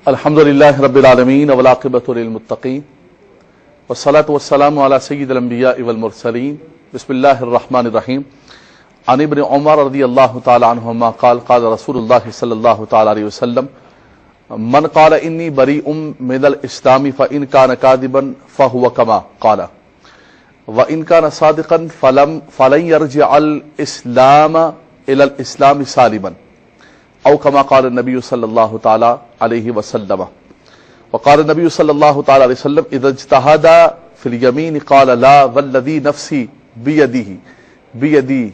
الحمدللہ رب العالمین والعاقبۃ للمتقین والصلاة والسلام علی سید الانبیاء والمرسلین بسم اللہ الرحمن الرحیم عن ابن عمر رضی اللہ تعالی عنہما قال قال رسول اللہ صلی اللہ تعالی علیہ وسلم من قال انی بریء من الاسلام فإن كان كاذبا فهو كما قال وإن كان صادقا فلن يرجع الاسلام الى الاسلام سالما او كما قال النبي صلی اللہ تعالی علیہ وسلم وقال النبي صلی اللہ تعالی علیہ وسلم اذا اجتهد في اليمين قال لا والذي نفسي بيدي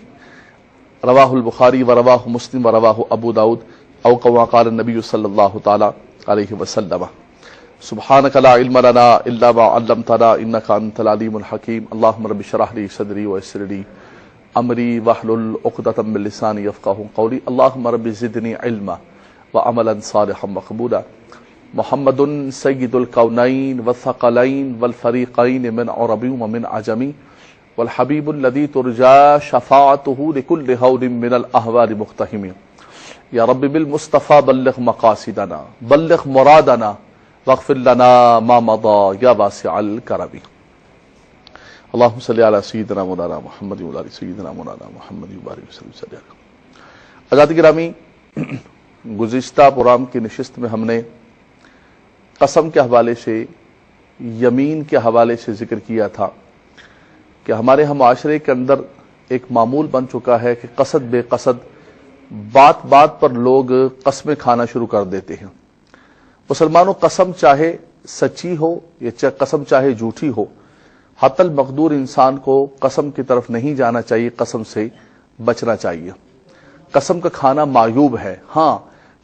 رواہ البخاری ورواہ مسلم ورواہ ابو داود او كما قال النبي صلی اللہ تعالی علیہ وسلم سبحانك لا علم لنا الا ما علمتنا انك انت العليم الحكيم اللهم رب اشرح لي صدري ويسر لي امری واحلل عقدۃ من لسانی یفقہوا قولی اللهم رب زدنی علما وعملا صالحا مقبولا محمد سید الکونین والثقلین والفریقین من عرب ومن عجم والحبیب الذی ترجى شفاعته لكل هول من الاهوال مقتحم یا رب بالمصطفى بلغ مقاصدنا بلغ مرادنا واغفر لنا ما مضى یا واسع الکرم اللہم صلی علی سیدنا مولانا محمد وعلی سیدنا مولانا محمد وبارک وسلم۔ حضرات گرامی، گزشتہ پروگرام کی نشست میں ہم نے قسم کے حوالے سے، یمین کے حوالے سے ذکر کیا تھا کہ ہمارے ہم معاشرے کے اندر ایک معمول بن چکا ہے کہ قصد بے قصد بات بات پر لوگ قسمیں کھانا شروع کر دیتے ہیں۔ مسلمانوں، قسم چاہے سچی ہو یا قسم چاہے جھوٹی ہو، حتی المقدور انسان کو قسم کی طرف نہیں جانا چاہیے، قسم سے بچنا چاہیے۔ قسم کا کھانا معیوب ہے، ہاں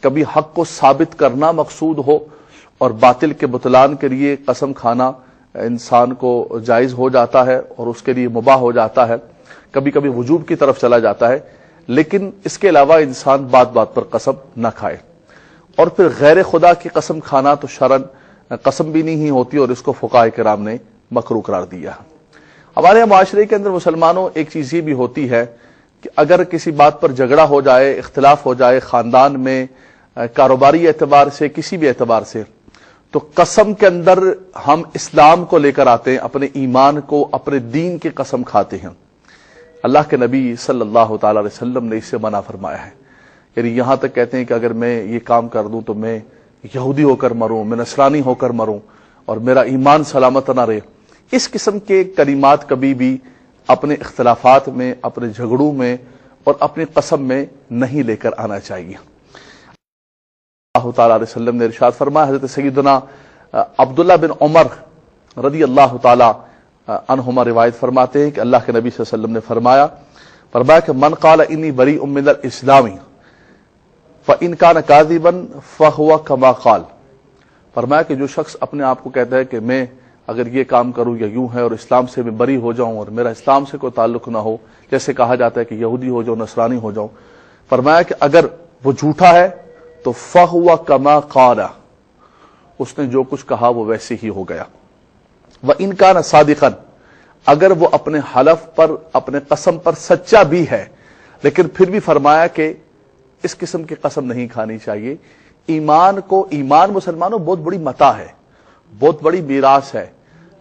کبھی حق کو ثابت کرنا مقصود ہو اور باطل کے بطلان کے لیے قسم کھانا انسان کو جائز ہو جاتا ہے اور اس کے لیے مباح ہو جاتا ہے، کبھی کبھی وجوب کی طرف چلا جاتا ہے، لیکن اس کے علاوہ انسان بات بات پر قسم نہ کھائے۔ اور پھر غیر خدا کی قسم کھانا تو شرعاً قسم بھی نہیں ہوتی اور اس کو فقہاء کرام نے مکروہ قرار دیا۔ ہمارے معاشرے کے اندر مسلمانوں ایک چیز یہ بھی ہوتی ہے کہ اگر کسی بات پر جھگڑا ہو جائے، اختلاف ہو جائے، خاندان میں، کاروباری اعتبار سے، کسی بھی اعتبار سے، تو قسم کے اندر ہم اسلام کو لے کر آتے ہیں، اپنے ایمان کو، اپنے دین کی قسم کھاتے ہیں۔ اللہ کے نبی صلی اللہ تعالی علیہ وسلم نے اس سے منع فرمایا ہے، یعنی یہاں تک کہتے ہیں کہ اگر میں یہ کام کر دوں تو میں یہودی ہو کر مروں، میں نصرانی ہو کر مروں اور میرا ایمان سلامت نہ رہے۔ اس قسم کے کلمات کبھی بھی اپنے اختلافات میں، اپنے جھگڑوں میں اور اپنی قسم میں نہیں لے کر آنا چاہیے۔ اللہ تعالیٰ علیہ وسلم نے ارشاد فرمایا، حضرت سیدنا عبداللہ بن عمر رضی اللہ تعالیٰ عنہما روایت فرماتے ہیں کہ اللہ کے نبی صلی اللہ علیہ وسلم نے فرمایا کہ من قال انی بریء من الاسلام فإن كان كاذبا فهو كما قال، فرمایا کہ جو شخص اپنے آپ کو کہتا ہے کہ میں اگر یہ کام کروں یا یوں ہے اور اسلام سے میں بری ہو جاؤں اور میرا اسلام سے کوئی تعلق نہ ہو، جیسے کہا جاتا ہے کہ یہودی ہو جاؤں، نصرانی ہو جاؤں، فرمایا کہ اگر وہ جھوٹا ہے تو فَهُوَ كَمَا قَالَ، اس نے جو کچھ کہا وہ ویسے ہی ہو گیا۔ وَإِن كَانَ صَادِقًا، اگر وہ اپنے حلف پر، اپنے قسم پر سچا بھی ہے، لیکن پھر بھی فرمایا کہ اس قسم کی قسم نہیں کھانی چاہیے۔ ایمان مسلمانوں بہت بڑی متاع ہے، بہت بڑی میراث ہے۔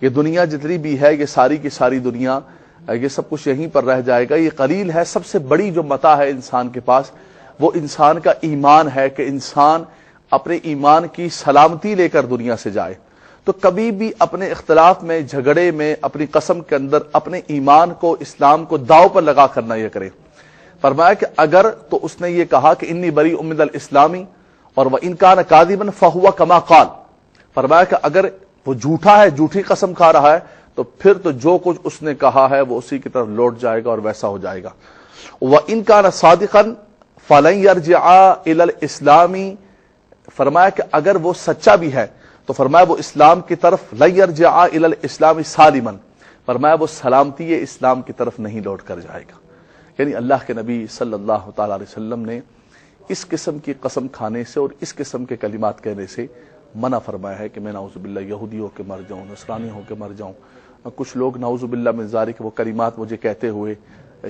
یہ دنیا جتنی بھی ہے، یہ ساری کی ساری دنیا، یہ سب کچھ یہیں پر رہ جائے گا، یہ قلیل ہے۔ سب سے بڑی جو متاع ہے انسان کے پاس، وہ انسان کا ایمان ہے کہ انسان اپنے ایمان کی سلامتی لے کر دنیا سے جائے۔ تو کبھی بھی اپنے اختلاف میں، جھگڑے میں، اپنی قسم کے اندر اپنے ایمان کو، اسلام کو داؤ پر لگا کر نہ یہ کرے۔ فرمایا کہ اگر تو اس نے یہ کہا کہ انی بریء من الاسلام اور وَإِن كَانَ كَاذِبًا فَهُوَ كَمَا قَالَ، فرمایا کہ اگر وہ جھوٹا ہے، جھوٹی قسم کھا رہا ہے، تو پھر تو جو کچھ اس نے کہا ہے وہ اسی کی طرف لوٹ جائے گا اور ویسا ہو جائے گا۔ وَإِن كَانَ صَادِقًا فَلَن يَرْجِعَ إِلَى الْإِسْلَامِ، فرمایا کہ اگر وہ سچا بھی ہے تو فرمایا وہ اسلام کی طرف لَن يَرْجِعَ إِلَى الْإِسْلَامِ سَالِمًا، فرمایا وہ سلامتی اسلام کی طرف نہیں لوٹ کر جائے گا۔ یعنی اللہ کے نبی صلی اللہ تعالی علیہ وسلم نے اس قسم کی قسم کھانے سے اور اس قسم کے کلمات کہنے سے منع فرمایا ہے کہ میں نعوذ باللہ یہودی ہو کے مر جاؤں، نصرانی ہو کے مر جاؤں۔ کچھ لوگ نعوذ باللہ من ذالک وہ کلمات مجھے کہتے ہوئے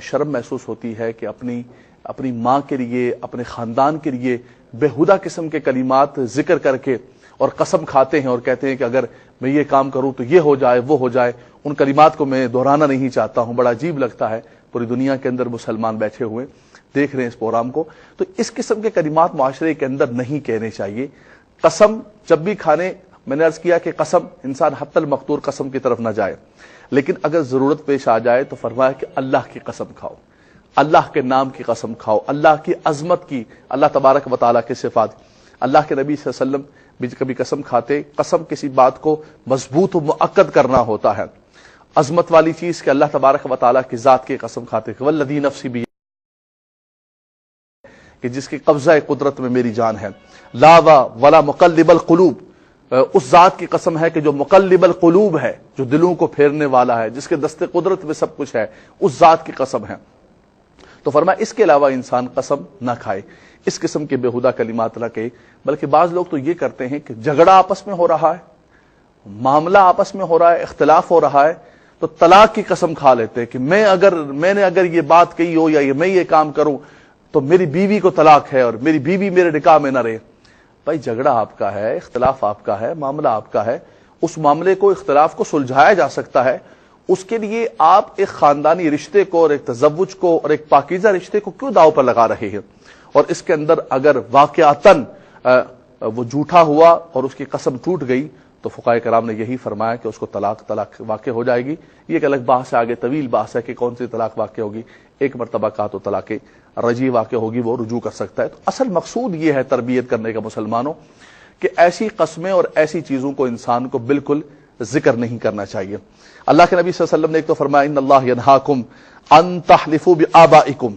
شرم محسوس ہوتی ہے کہ اپنی ماں کے لیے، اپنے خاندان کے لیے بےہودہ قسم کے کلمات ذکر کر کے اور قسم کھاتے ہیں اور کہتے ہیں کہ اگر میں یہ کام کروں تو یہ ہو جائے، وہ ہو جائے۔ ان کلمات کو میں دہرانا نہیں چاہتا ہوں، بڑا عجیب لگتا ہے۔ پوری دنیا کے اندر مسلمان بیٹھے ہوئے دیکھ رہے ہیں اس پروگرام کو، تو اس قسم کے کلمات معاشرے کے اندر نہیں کہنے چاہیے۔ قسم جب بھی کھانے، میں نے عرض کیا کہ قسم انسان حتی المقدور قسم کی طرف نہ جائے، لیکن اگر ضرورت پیش آ جائے تو فرمایا کہ اللہ کی قسم کھاؤ، اللہ کے نام کی قسم کھاؤ، اللہ کی عظمت کی، اللہ تبارک و تعالیٰ کے صفات۔ اللہ کے نبی صلی اللہ علیہ وسلم بھی کبھی قسم کھاتے، قسم کسی بات کو مضبوط و مؤکد کرنا ہوتا ہے، عظمت والی چیز کہ اللہ تبارک و تعالیٰ کی ذات کی قسم کھاتے، والذی نفسی بھی، کہ جس کی قبضہ قدرت میں میری جان ہے، لا ولا مقلب القلوب، اس ذات کی قسم ہے کہ جو مقلب القلوب ہے، جو دلوں کو پھیرنے والا ہے، جس کے دست قدرت میں سب کچھ ہے، اس ذات کی قسم ہے۔ تو فرمایا اس کے علاوہ انسان قسم نہ کھائے، اس قسم کے بےہودہ کلمات نہ کہے۔ بلکہ بعض لوگ تو یہ کرتے ہیں کہ جھگڑا آپس میں ہو رہا ہے، معاملہ آپس میں ہو رہا ہے، اختلاف ہو رہا ہے، تو طلاق کی قسم کھا لیتے ہیں کہ میں نے اگر یہ بات کہی ہو یا میں یہ کام کروں تو میری بیوی کو طلاق ہے اور میری بیوی میرے نکاح میں نہ رہے۔ بھائی جھگڑا آپ کا ہے، اختلاف آپ کا ہے، معاملہ آپ کا ہے، اس معاملے کو، اختلاف کو سلجھایا جا سکتا ہے۔ اس کے لیے آپ ایک خاندانی رشتے کو اور ایک تزوج کو اور ایک پاکیزہ رشتے کو کیوں داؤ پر لگا رہے ہیں؟ اور اس کے اندر اگر واقعتاً وہ جھوٹا ہوا اور اس کی قسم ٹوٹ گئی تو فقہاء کرام نے یہی فرمایا کہ اس کو طلاق واقع ہو جائے گی۔ یہ ایک الگ بحث ہے، آگے طویل بحث ہے کہ کون سی طلاق واقع ہوگی۔ ایک مرتبہ کہا تو طلاق رجعی واقع ہوگی، وہ رجوع کر سکتا ہے۔ تو اصل مقصود یہ ہے تربیت کرنے کا مسلمانوں، کہ ایسی قسمیں اور ایسی چیزوں کو انسان کو بالکل ذکر نہیں کرنا چاہیے۔ اللہ کے نبی صلی اللہ علیہ وسلم نے ایک تو فرمایا ان اللہ ینہاکم ان تحلفوا بآبائکم،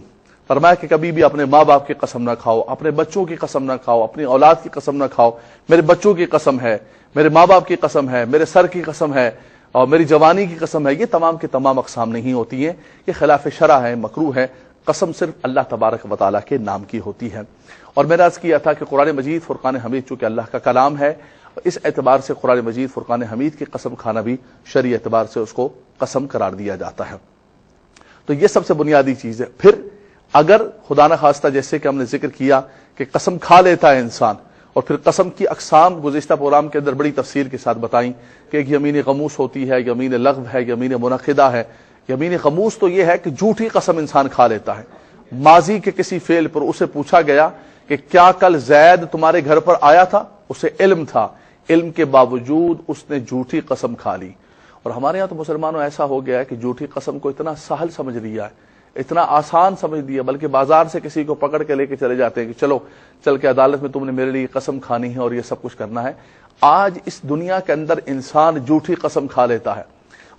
فرمایا کہ کبھی بھی اپنے ماں باپ کی قسم نہ کھاؤ، اپنے بچوں کی قسم نہ کھاؤ، اپنی اولاد کی قسم نہ کھاؤ۔ میرے بچوں کی قسم ہے، میرے ماں باپ کی قسم ہے، میرے سر کی قسم ہے اور میری جوانی کی قسم ہے۔ یہ تمام کے تمام اقسام نہیں ہوتی ہیں، یہ خلاف شرع ہے، مکروہ ہے۔ قسم صرف اللہ تبارک و تعالیٰ کے نام کی ہوتی ہے۔ اور میں نے عرض کیا تھا کہ قرآن مجید فرقان حمید چونکہ اللہ کا کلام ہے، اس اعتبار سے قرآن مجید فرقان حمید کی قسم کھانا بھی شرعی اعتبار سے اس کو قسم قرار دیا جاتا ہے۔ تو یہ سب سے بنیادی چیز ہے۔ پھر اگر خدا نخواستہ جیسے کہ ہم نے ذکر کیا کہ قسم کھا لیتا ہے انسان، اور پھر قسم کی اقسام گزشتہ پروگرام کے اندر بڑی تفصیل کے ساتھ بتائیں کہ ایک یمین غموس ہوتی ہے، یمین لغو ہے، یمین منعقدہ ہے۔ یمین غموس تو یہ ہے کہ جھوٹی قسم انسان کھا لیتا ہے۔ ماضی کے کسی فعل پر اسے پوچھا گیا کہ کیا کل زید تمہارے گھر پر آیا تھا، اسے علم تھا، علم کے باوجود اس نے جھوٹی قسم کھا لی۔ اور ہمارے یہاں تو مسلمانوں ایسا ہو گیا ہے کہ جھوٹی قسم کو اتنا سہل سمجھ لیا ہے، اتنا آسان سمجھ لیا، بلکہ بازار سے کسی کو پکڑ کے لے کے چلے جاتے ہیں کہ چلو چل کے عدالت میں تم نے میرے لیے قسم کھانی ہے اور یہ سب کچھ کرنا ہے۔ آج اس دنیا کے اندر انسان جھوٹی قسم کھا لیتا ہے،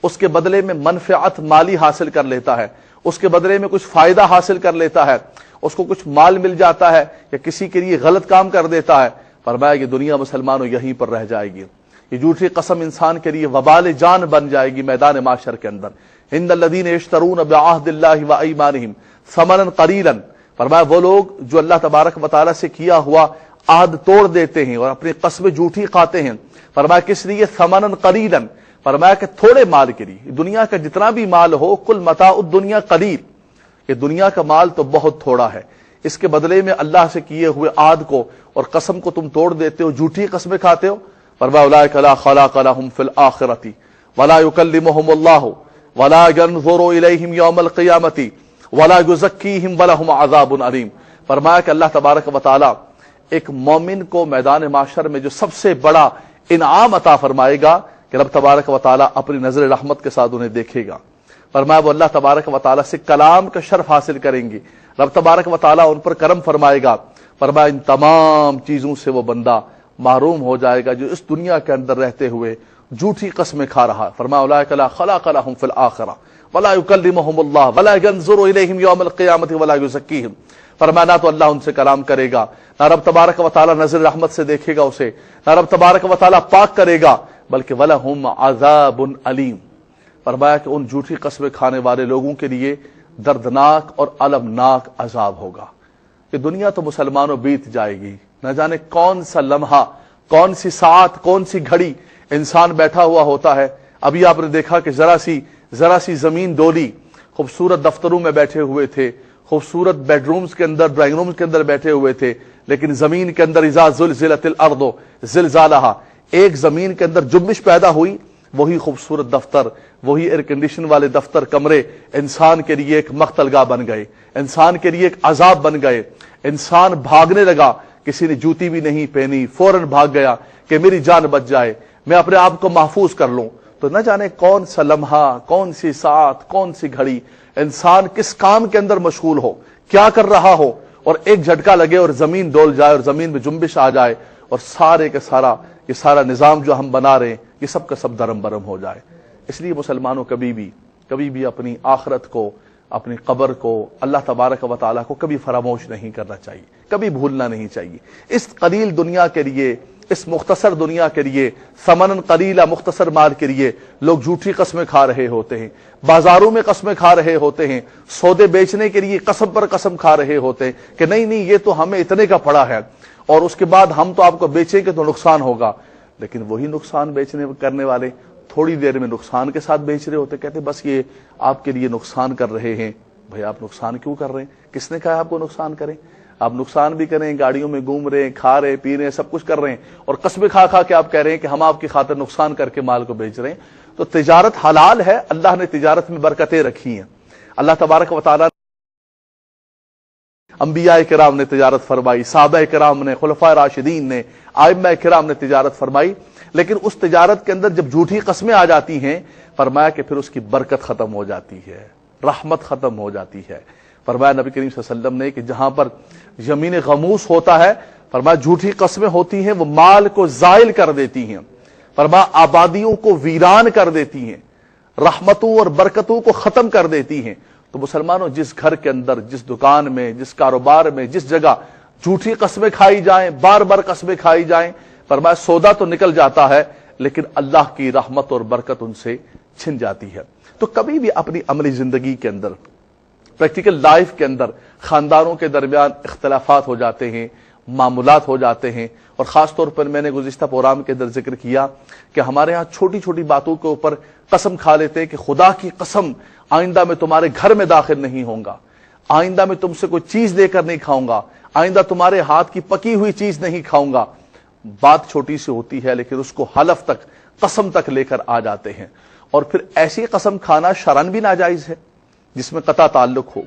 اس کے بدلے میں منفعت مالی حاصل کر لیتا ہے، اس کے بدلے میں کچھ فائدہ حاصل کر لیتا ہے، اس کو کچھ مال مل جاتا ہے یا کسی کے لیے غلط کام کر دیتا ہے۔ فرمایا کہ دنیا مسلمانوں یہیں پر رہ جائے گی۔ یہ جھوٹی قسم انسان کے لیے وبال جان بن جائے گی میدان معاشر کے اندر۔ ان الذین یشترون بعہد اللہ وایمانہم ثمنا قلیلا، فرمایا وہ لوگ جو اللہ تبارک و تعالیٰ سے کیا ہوا عہد توڑ دیتے ہیں اور اپنی قسمیں جھوٹی کھاتے ہیں۔ فرمایا کس لیے؟ ثمنا قلیلا، فرمایا کہ تھوڑے مال کے لیے۔ دنیا کا جتنا بھی مال ہو، کل متاع الدنیا قلیل، یہ دنیا کا مال تو بہت تھوڑا ہے، اس کے بدلے میں اللہ سے کیے ہوئے عہد کو اور قسم کو تم توڑ دیتے ہو، جھوٹی قسمیں کھاتے ہو۔ فرمایا اولئک لا خلاق لهم فی الآخرۃ ولا یکلمهم اللہ ولا ينظر الیہم یوم القیامۃ ولا یزکیہم ولہم عذاب علیم۔ فرمایا کہ اللہ تبارک و تعالی ایک مومن کو میدان معاشر میں جو سب سے بڑا انعام عطا فرمائے گا کہ رب تبارک و تعالی اپنی نظر رحمت کے ساتھ انہیں دیکھے گا۔ فرمایا وہ اللہ تبارک و تعالی سے کلام کا شرف حاصل کریں گے، رب تبارک و تعالی ان پر کرم فرمائے گا۔ فرمایا ان تمام چیزوں سے وہ بندہ محروم ہو جائے گا جو اس دنیا کے اندر رہتے ہوئے جھوٹی قسمیں کھا رہا۔ فرمایا اولئک لا خلاق لهم فی الآخرۃ ولا یکلمهم اللہ ولا ينظر الیہم یوم القیامۃ ولا یزکیہم۔ فرمایا نہ تو اللہ ان سے کلام کرے گا، نہ رب تبارک و تعالی نظر رحمت سے دیکھے گا اسے، نہ رب تبارک و تعالی پاک کرے گا، بلکہ ولہم عذاب علیم۔ فرمایا کہ ان جھوٹی قسمیں کھانے والے لوگوں کے لیے دردناک اور المناک عذاب ہوگا۔ کہ دنیا تو مسلمانوں بیت جائے گی، نہ جانے کون سا لمحہ، کون سی ساعت، کون سی گھڑی انسان بیٹھا ہوا ہوتا ہے۔ ابھی آپ نے دیکھا کہ ذرا سی زمین ڈولی، خوبصورت دفتروں میں بیٹھے ہوئے تھے، خوبصورت بیڈ رومز کے اندر، ڈرائنگ رومز کے اندر بیٹھے ہوئے تھے، لیکن زمین کے اندر اذا زلزلت الارض زلزالہا، ایک زمین کے اندر جنبش پیدا ہوئی، وہی خوبصورت دفتر، وہی ایئر کنڈیشن والے دفتر کمرے انسان کے لیے ایک مقتل گاہ بن گئے، انسان کے لیے ایک عذاب بن گئے۔ انسان بھاگنے لگا، کسی نے جوتی بھی نہیں پہنی، فوراً بھاگ گیا کہ میری جان بچ جائے، میں اپنے آپ کو محفوظ کر لوں۔ تو نہ جانے کون سا لمحہ، کون سی ساعت، کون سی گھڑی انسان کس کام کے اندر مشغول ہو، کیا کر رہا ہو، اور ایک جھٹکا لگے اور زمین ڈول جائے اور زمین میں جنبش آ جائے اور سارے کا سارا یہ سارا نظام جو ہم بنا رہے ہیں یہ سب کا سب درم برم ہو جائے۔ اس لیے مسلمانوں کبھی بھی اپنی آخرت کو، اپنی قبر کو، اللہ تبارک و تعالیٰ کو کبھی فراموش نہیں کرنا چاہیے، کبھی بھولنا نہیں چاہیے۔ اس قلیل دنیا کے لیے، اس مختصر دنیا کے لیے، ثمن قلیلہ، مختصر مال کے لیے لوگ جھوٹی قسمیں کھا رہے ہوتے ہیں، بازاروں میں قسمیں کھا رہے ہوتے ہیں، سودے بیچنے کے لیے قسم پر قسم کھا رہے ہوتے ہیں کہ نہیں یہ تو ہمیں اتنے کا پڑا ہے اور اس کے بعد ہم تو آپ کو بیچیں گے تو نقصان ہوگا۔ لیکن وہی نقصان بیچنے کرنے والے تھوڑی دیر میں نقصان کے ساتھ بیچ رہے ہوتے، کہتے بس یہ آپ کے لیے نقصان کر رہے ہیں۔ بھئی آپ نقصان کیوں کر رہے ہیں؟ کس نے کہا آپ کو نقصان کریں؟ آپ نقصان بھی کریں، گاڑیوں میں گھوم رہے ہیں، کھا رہے ہیں، پی رہے ہیں، سب کچھ کر رہے ہیں، اور قسمیں کھا کھا کے آپ کہہ رہے ہیں کہ ہم آپ کی خاطر نقصان کر کے مال کو بیچ رہے ہیں۔ تو تجارت حلال ہے، اللہ نے تجارت میں برکتیں رکھی ہیں۔ اللہ تبارک و تعالیٰ انبیاء کرام نے تجارت فرمائی، صحابہ کرام نے، خلفاء راشدین نے، ائمہ کرام نے تجارت فرمائی، لیکن اس تجارت کے اندر جب جھوٹی قسمیں آ جاتی ہیں، فرمایا کہ پھر اس کی برکت ختم ہو جاتی ہے، رحمت ختم ہو جاتی ہے۔ فرمایا نبی کریم صلی اللہ علیہ وسلم نے کہ جہاں پر یمین غموس ہوتا ہے، فرمایا جھوٹی قسمیں ہوتی ہیں وہ مال کو زائل کر دیتی ہیں، فرمایا آبادیوں کو ویران کر دیتی ہیں، رحمتوں اور برکتوں کو ختم کر دیتی ہیں۔ تو مسلمانوں، جس گھر کے اندر، جس دکان میں، جس کاروبار میں، جس جگہ جھوٹی قسمیں کھائی جائیں، بار بار قسمیں کھائی جائیں، فرمایا سودا تو نکل جاتا ہے لیکن اللہ کی رحمت اور برکت ان سے چھن جاتی ہے۔ تو کبھی بھی اپنی عملی زندگی کے اندر، پریکٹیکل لائف کے اندر خاندانوں کے درمیان اختلافات ہو جاتے ہیں، معاملات ہو جاتے ہیں، اور خاص طور پر میں نے گزشتہ پروگرام کے اندر ذکر کیا کہ ہمارے ہاں چھوٹی چھوٹی باتوں کے اوپر قسم کھا لیتے ہیں کہ خدا کی قسم آئندہ میں تمہارے گھر میں داخل نہیں ہوں گا، آئندہ میں تم سے کوئی چیز لے کر نہیں کھاؤں گا، آئندہ تمہارے ہاتھ کی پکی ہوئی چیز نہیں کھاؤں گا۔ بات چھوٹی سی ہوتی ہے لیکن اس کو حلف تک، قسم تک لے کر آ جاتے ہیں، اور پھر ایسی قسم کھانا شرعاً بھی ناجائز ہے جس میں قطع تعلق ہو،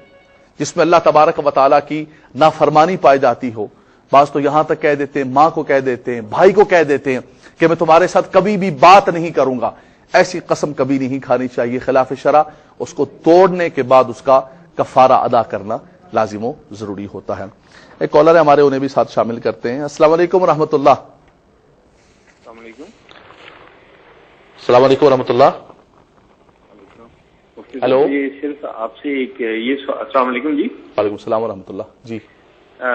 جس میں اللہ تبارک و تعالیٰ کی نافرمانی پائی جاتی ہو۔ بعض تو یہاں تک کہہ دیتے ہیں، ماں کو کہہ دیتے ہیں، بھائی کو کہہ دیتے ہیں کہ میں تمہارے ساتھ کبھی بھی بات نہیں کروں گا۔ ایسی قسم کبھی نہیں کھانی چاہیے، خلاف شرع۔ اس کو توڑنے کے بعد اس کا کفارہ ادا کرنا لازم و ضروری ہوتا ہے۔ ایک کالر ہے ہمارے، انہیں بھی ساتھ شامل کرتے ہیں۔ السلام علیکم ورحمۃ اللہ۔ السلام علیکم۔ السلام علیکم ورحمۃ اللہ۔ ہیلو، یہ صرف آپ سے ایک السلام علیکم جی۔ وعلیکم السلام ورحمۃ اللہ جی۔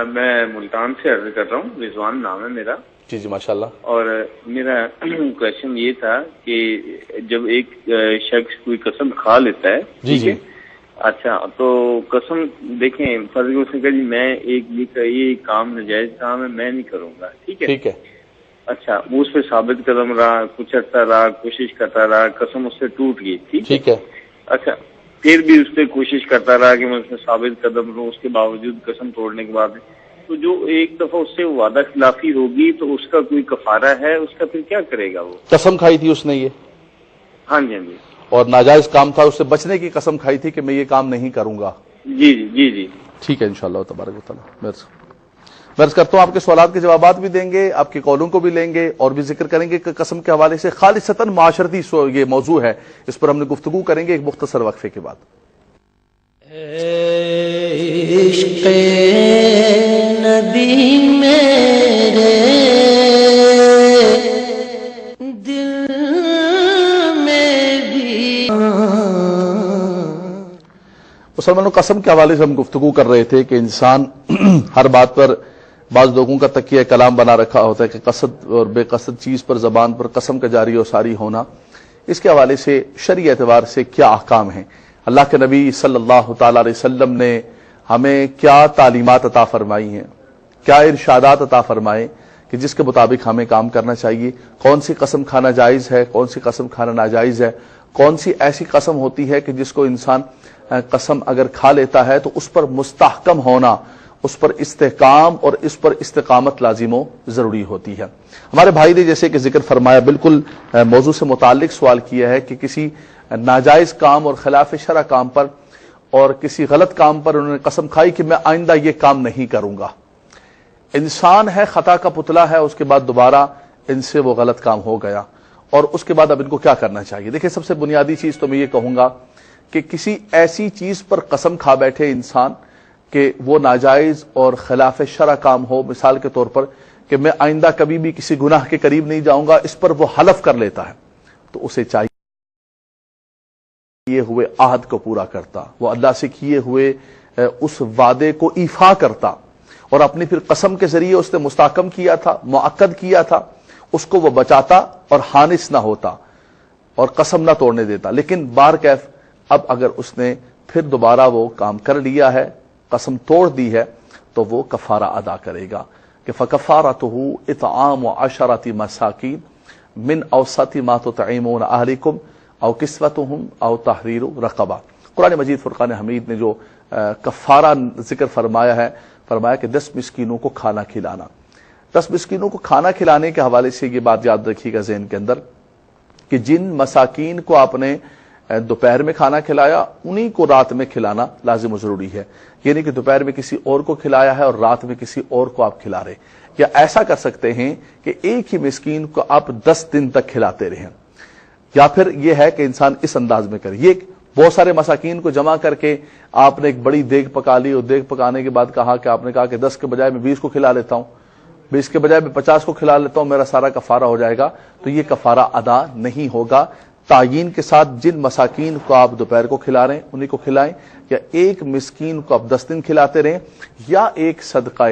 میں ملتان سے عرض کر رہا ہوں، رضوان نام ہے میرا۔ جی جی ماشاء اللہ۔ اور میرا کوشچن یہ تھا کہ جب ایک شخص کوئی قسم کھا لیتا ہے، جی جی، اچھا تو قسم دیکھیں، فرض اس نے کہا جی میں یہ کام ناجائز کام ہے، میں نہیں کروں گا، ٹھیک ہے ٹھیک ہے، اچھا وہ اس پہ ثابت قدم رہا، کچھ عرصہ رہا، کوشش کرتا رہا، قسم اس سے ٹوٹ گئی، ٹھیک ہے، اچھا پھر بھی اس پہ کوشش کرتا رہا کہ میں اس میں ثابت قدم رہوں، اس کے باوجود قسم توڑنے کے بعد تو جو ایک دفعہ اس سے وعدہ خلافی ہوگی تو اس کا کوئی کفارہ ہے، اس کا پھر کیا کرے گا وہ؟ قسم کھائی تھی اس نے یہ، ہاں جی ہاں جی، اور ناجائز کام تھا، اس سے بچنے کی قسم کھائی تھی کہ میں یہ کام نہیں کروں گا۔ جی جی جی جی ٹھیک ہے، انشاءاللہ تبارک و تعالیٰ۔ میں کرتا ہوں، آپ کے سوالات کے جوابات بھی دیں گے، آپ کی کالوں کو بھی لیں گے، اور بھی ذکر کریں گے کہ قسم کے حوالے سے خالصتاً معاشرتی یہ موضوع ہے، اس پر ہم نے گفتگو کریں گے ایک مختصر وقفے کے بعد۔ عشق نبی میرے دل میں بھی۔ مسلمانوں، قسم کے حوالے سے ہم گفتگو کر رہے تھے کہ انسان ہر بات پر بعض لوگوں کا تکیہ کلام بنا رکھا ہوتا ہے کہ قصد اور بے قصد چیز پر، زبان پر قسم کا جاری و ساری ہونا، اس کے حوالے سے شرعی اعتبار سے کیا احکام ہیں، اللہ کے نبی صلی اللہ تعالی علیہ وسلم نے ہمیں کیا تعلیمات عطا فرمائی ہیں، کیا ارشادات عطا فرمائے کہ جس کے مطابق ہمیں کام کرنا چاہیے، کون سی قسم کھانا جائز ہے، کون سی قسم کھانا ناجائز ہے، کون سی ایسی قسم ہوتی ہے کہ جس کو انسان قسم اگر کھا لیتا ہے تو اس پر مستحکم ہونا، اس پر استحکام اور اس پر استقامت لازم و ضروری ہوتی ہے۔ ہمارے بھائی نے جیسے کہ ذکر فرمایا، بالکل موضوع سے متعلق سوال کیا ہے کہ کسی ناجائز کام اور خلاف شرع کام پر اور کسی غلط کام پر انہوں نے قسم کھائی کہ میں آئندہ یہ کام نہیں کروں گا۔ انسان ہے، خطا کا پتلا ہے، اس کے بعد دوبارہ ان سے وہ غلط کام ہو گیا، اور اس کے بعد اب ان کو کیا کرنا چاہیے؟ دیکھیں، سب سے بنیادی چیز تو میں یہ کہوں گا کہ کسی ایسی چیز پر قسم کھا بیٹھے انسان کہ وہ ناجائز اور خلاف شرع کام ہو، مثال کے طور پر کہ میں آئندہ کبھی بھی کسی گناہ کے قریب نہیں جاؤں گا، اس پر وہ حلف کر لیتا ہے، تو اسے چاہیے کیے ہوئے عہد کو پورا کرتا، وہ اللہ سے کیے ہوئے اس وعدے کو ایفا کرتا، اور اپنی پھر قسم کے ذریعے اس نے مستحکم کیا تھا، مؤکد کیا تھا، اس کو وہ بچاتا اور حانث نہ ہوتا اور قسم نہ توڑنے دیتا۔ لیکن بار کیف اب اگر اس نے پھر دوبارہ وہ کام کر لیا ہے، قسم توڑ دی ہے، تو وہ کفارہ ادا کرے گا کہ فَكَفَارَتُهُ إِطْعَامُ عَشَرَةِ مَسَاكِينَ مِنْ أَوْسَطِ مَا تُطْعِمُونَ أَهْلِكُمْ أَوْ كِسْوَتُهُمْ أَوْ تَحْرِيرُ رَقَبَةٍ۔ قرآن مجید فرقان حمید نے جو کفارہ ذکر فرمایا ہے، فرمایا کہ 10 مسکینوں کو کھانا کھلانا۔ 10 مسکینوں کو کھانا کھلانے کے حوالے سے یہ بات یاد رکھیے گا ذہن کے اندر کہ جن مساکین کو آپ نے دوپہر میں کھانا کھلایا، انہی کو رات میں کھلانا لازم و ضروری ہے، یعنی کہ دوپہر میں کسی اور کو کھلایا ہے اور رات میں کسی اور کو آپ کھلا رہے، یا ایسا کر سکتے ہیں کہ ایک ہی مسکین کو آپ 10 دن تک کھلاتے رہیں، یا پھر یہ ہے کہ انسان اس انداز میں کرے، یہ بہت سارے مساکین کو جمع کر کے آپ نے ایک بڑی دیگ پکا لی، اور دیگ پکانے کے بعد کہا کہ آپ نے کہا کہ 10 کے بجائے میں 20 کو کھلا لیتا ہوں، 20 کے بجائے میں 50 کو کھلا لیتا ہوں، میرا سارا کفارہ ہو جائے گا، تو یہ کفارہ ادا نہیں ہوگا۔ تعیین کے ساتھ جن مساکین کو آپ دوپہر کو کھلا رہے ہیں انہیں کو کھلائیں، یا ایک مسکین کو آپ 10 دن کھلاتے رہیں، یا ایک صدقہ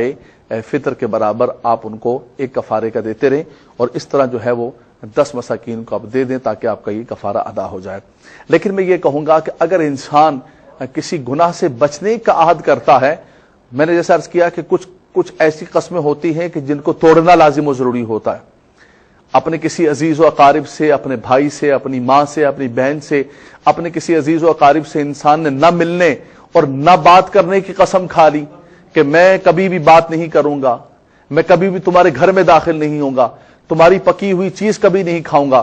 فطر کے برابر آپ ان کو ایک کفارے کا دیتے رہیں، اور اس طرح جو ہے وہ 10 مساکین کو آپ دے دیں تاکہ آپ کا یہ کفارہ ادا ہو جائے۔ لیکن میں یہ کہوں گا کہ اگر انسان کسی گناہ سے بچنے کا عہد کرتا ہے، میں نے جیسا عرض کیا کہ کچھ ایسی قسمیں ہوتی ہیں کہ جن کو توڑنا لازم و ضروری ہوتا ہے، اپنے کسی عزیز و اقارب سے، اپنے بھائی سے، اپنی ماں سے، اپنی بہن سے، اپنے کسی عزیز و اقارب سے انسان نے نہ ملنے اور نہ بات کرنے کی قسم کھا لی کہ میں کبھی بھی بات نہیں کروں گا، میں کبھی بھی تمہارے گھر میں داخل نہیں ہوں گا، تمہاری پکی ہوئی چیز کبھی نہیں کھاؤں گا،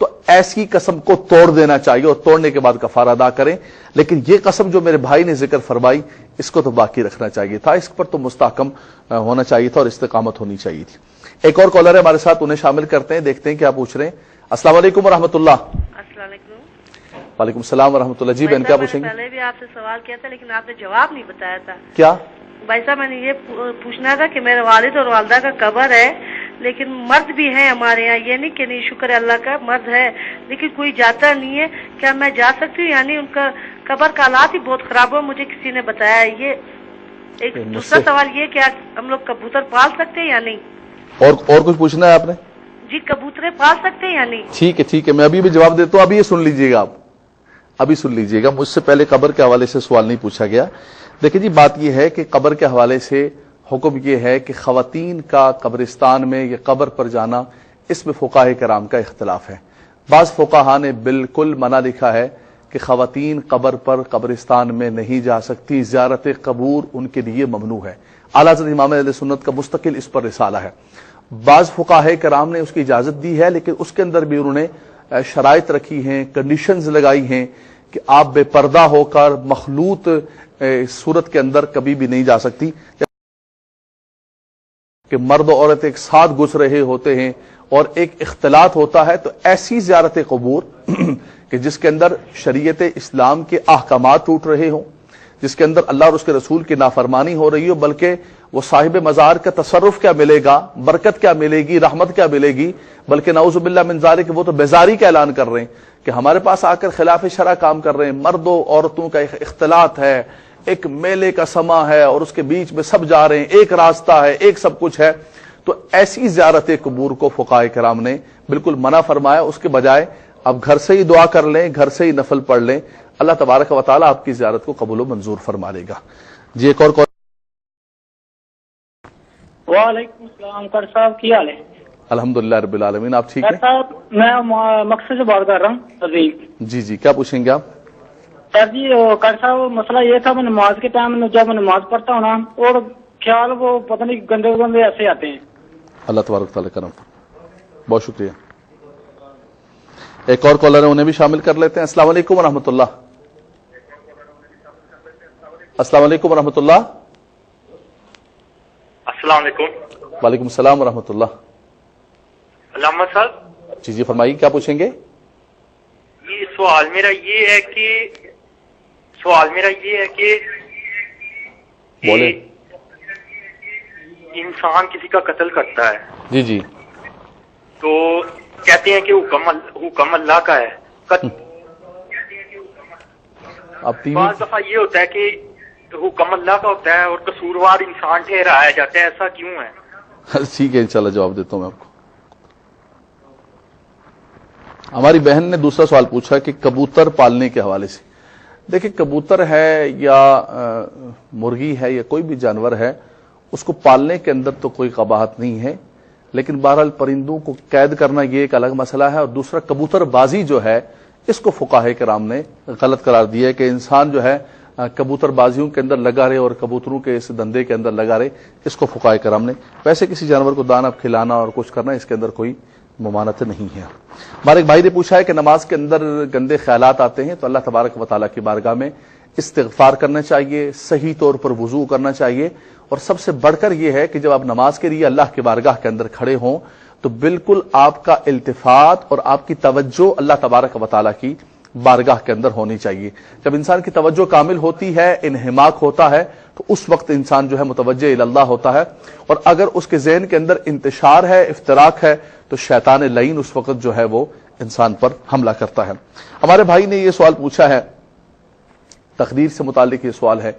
تو ایسی قسم کو توڑ دینا چاہیے، اور توڑنے کے بعد کفارہ ادا کریں۔ لیکن یہ قسم جو میرے بھائی نے ذکر فرمائی، اس کو تو باقی رکھنا چاہیے تھا، اس پر تو مستحکم ہونا چاہیے تھا اور استقامت ہونی چاہیے تھی۔ ایک اور کالر ہے ہمارے ساتھ، انہیں شامل کرتے ہیں، دیکھتے ہیں کیا پوچھ رہے ہیں۔ السلام علیکم ورحمۃ اللہ۔ السلام علیکم۔ وعلیکم السلام ورحمۃ اللہ۔ جی بہن کیا پوچھیں گے؟ پہلے بھی آپ سے سوال کیا تھا لیکن آپ نے جواب نہیں بتایا تھا۔ کیا بھائی صاحب، میں نے یہ پوچھنا تھا کہ میرے والد اور والدہ کا قبر ہے، لیکن مرد بھی ہیں ہمارے یہاں، یہ نہیں کہ نہیں، شکر ہے اللہ کا مرد ہے لیکن کوئی جاتا نہیں ہے، کیا میں جا سکتی ہوں؟ یعنی ان کا قبر کا حالات ہی بہت خراب ہو، مجھے کسی نے بتایا ہے یہ۔ ایک دوسرا سوال یہ کہ ہم لوگ کبوتر پال سکتے ہیں یا نہیں؟ اور کچھ پوچھنا ہے آپ نے؟ جی، کبوتریں پال سکتے ہیں یا نہیں؟ ٹھیک ہے، میں ابھی بھی جواب دیتا ہوں، ابھی یہ سن لیجئے گا، آپ ابھی سن لیجئے گا، مجھ سے پہلے قبر کے حوالے سے سوال نہیں پوچھا گیا۔ دیکھیں جی، بات یہ ہے کہ قبر کے حوالے سے حکم یہ ہے کہ خواتین کا قبرستان میں یا قبر پر جانا، اس میں فقہاء کرام کا اختلاف ہے۔ بعض فقہاء نے بالکل منع لکھا ہے کہ خواتین قبر پر قبرستان میں نہیں جا سکتی، زیارت قبور ان کے لیے ممنوع ہے۔ اعلیٰ حضرت امام اہل سنت کا مستقل اس پر رسالہ ہے۔ بعض فقہاء کرام نے اس کی اجازت دی ہے، لیکن اس کے اندر بھی انہوں نے شرائط رکھی ہیں، کنڈیشنز لگائی ہیں کہ آپ بے پردہ ہو کر مخلوط صورت کے اندر کبھی بھی نہیں جا سکتی، کہ مرد و عورت ایک ساتھ گزر رہے ہوتے ہیں اور ایک اختلاط ہوتا ہے، تو ایسی زیارت قبور کہ جس کے اندر شریعت اسلام کے احکامات ٹوٹ رہے ہوں، جس کے اندر اللہ اور اس کے رسول کی نافرمانی ہو رہی ہو، بلکہ وہ صاحب مزار کا تصرف کیا ملے گا، برکت کیا ملے گی، رحمت کیا ملے گی، بلکہ نعوذ باللہ من ذالک وہ تو بیزاری کا اعلان کر رہے ہیں کہ ہمارے پاس آ کر خلاف شرع کام کر رہے ہیں، مرد و عورتوں کا ایک اختلاط ہے، ایک میلے کا سما ہے اور اس کے بیچ میں سب جا رہے ہیں، ایک راستہ ہے، ایک سب کچھ ہے، تو ایسی زیارت قبور کو فقہاء کرام نے بالکل منع فرمایا۔ اس کے بجائے اب گھر سے ہی دعا کر لیں، گھر سے ہی نفل پڑھ لیں، اللہ تبارک و تعالیٰ آپ کی زیارت کو قبول و منظور فرما لے گا۔ جی ایک اور وعلیکم السلام، کر صاحب کی حال ہے؟ الحمدللہ رب العالمین. آپ ٹھیک ہیں؟ صاحب میں مقصد سے بات کر رہا ہوں. جی جی کیا پوچھیں گے آپ؟ سر جی ڈاکٹر صاحب مسئلہ یہ تھا میں نماز کے ٹائم جب میں نماز پڑھتا ہوں نا اور خیال وہ پتہ نہیں گندے گندے ایسے آتے ہیں. اللہ تبارک تعالیٰ کرم. بہت شکریہ. ایک اور کالر ہے انہیں بھی شامل کر لیتے ہیں. السلام علیکم ورحمۃ اللہ. السلام علیکم ورحمۃ اللہ. السلام علیکم. وعلیکم السلام ورحمۃ اللہ. علامہ صاحب جی جی فرمائیے کیا پوچھیں گے؟ یہ سوال میرا یہ ہے کہ بولے. انسان کسی کا قتل کرتا ہے جی جی تو کہتے ہیں کہ حکم اللہ کا ہے. اب بعض دفعہ یہ ہوتا ہے کہ حکم اللہ کا ہوتا ہے اور قصوروار انسان ٹھہرایا جاتا ہے، ایسا کیوں ہے؟ ٹھیک ہے انشاءاللہ جواب دیتا ہوں میں آپ کو. ہماری بہن نے دوسرا سوال پوچھا کہ کبوتر پالنے کے حوالے سے. دیکھیں کبوتر ہے یا مرغی ہے یا کوئی بھی جانور ہے اس کو پالنے کے اندر تو کوئی قباحت نہیں ہے، لیکن بہرحال پرندوں کو قید کرنا یہ ایک الگ مسئلہ ہے. اور دوسرا کبوتر بازی جو ہے اس کو فقہاء کرام نے غلط قرار دیا ہے کہ انسان جو ہے کبوتر بازیوں کے اندر لگا رہے اور کبوتروں کے اس دندے کے اندر لگا رہے، اس کو فقہاء کرام نے. ویسے کسی جانور کو دانہ کھلانا اور کچھ کرنا اس کے اندر کوئی ممانعت نہیں ہے. ہمارے ایک بھائی نے پوچھا ہے کہ نماز کے اندر گندے خیالات آتے ہیں تو اللہ تبارک و تعالیٰ کی بارگاہ میں استغفار کرنا چاہیے، صحیح طور پر وضو کرنا چاہیے، اور سب سے بڑھ کر یہ ہے کہ جب آپ نماز کے لیے اللہ کی بارگاہ کے اندر کھڑے ہوں تو بالکل آپ کا التفات اور آپ کی توجہ اللہ تبارک و تعالیٰ کی بارگاہ کے اندر ہونی چاہیے. جب انسان کی توجہ کامل ہوتی ہے، انہماک ہوتا ہے، تو اس وقت انسان جو ہے متوجہ الی اللہ ہوتا ہے. اور اگر اس کے ذہن کے اندر انتشار ہے، افتراق ہے، تو شیطان لعین اس وقت جو ہے وہ انسان پر حملہ کرتا ہے. ہمارے بھائی نے یہ سوال پوچھا ہے، تقدیر سے متعلق یہ سوال ہے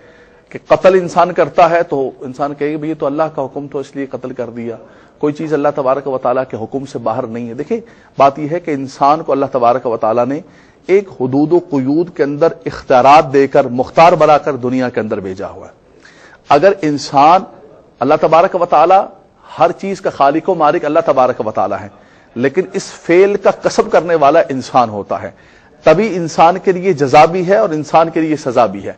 کہ قتل انسان کرتا ہے تو انسان کہے گا یہ تو اللہ کا حکم تو اس لیے قتل کر دیا، کوئی چیز اللہ تبارک و تعالیٰ کے حکم سے باہر نہیں ہے. دیکھیں بات یہ ہے کہ انسان کو اللہ تبارک و تعالیٰ نے ایک حدود و قیود کے اندر اختیارات دے کر مختار بنا کر دنیا کے اندر بھیجا ہوا ہے. اگر انسان اللہ تبارک و تعالیٰ ہر چیز کا خالق و مالک اللہ تبارک و تعالیٰ ہے، لیکن اس فعل کا کسب کرنے والا انسان ہوتا ہے، تبھی انسان کے لیے جزا بھی ہے اور انسان کے لیے سزا بھی ہے.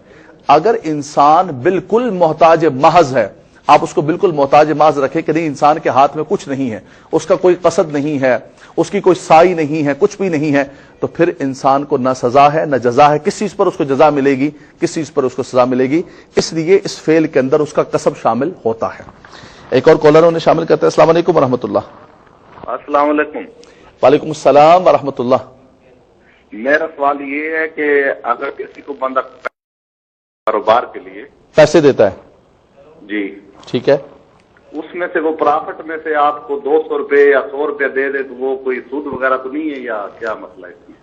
اگر انسان بالکل محتاج محض ہے، آپ اس کو بالکل محتاج محض رکھیں کہ نہیں انسان کے ہاتھ میں کچھ نہیں ہے، اس کا کوئی قصد نہیں ہے، اس کی کوئی سائی نہیں ہے، کچھ بھی نہیں ہے، تو پھر انسان کو نہ سزا ہے نہ جزا ہے. کس چیز پر اس کو جزا ملے گی، کس چیز پر اس کو سزا ملے گی، اس لیے اس فعل کے اندر اس کا کسب شامل ہوتا ہے. ایک اور کالر انہیں شامل کرتے ہیں. السلام علیکم ورحمۃ اللہ. السلام علیکم. وعلیکم السلام ورحمۃ اللہ. میرا سوال یہ ہے کہ اگر کسی کو بندہ کاروبار کے لیے پیسے دیتا ہے جی ٹھیک ہے، اس میں سے وہ پرافٹ میں سے آپ کو 200 روپے یا 100 روپے دے دے تو وہ کوئی سود وغیرہ تو نہیں ہے یا کیا مسئلہ ہے اس میں؟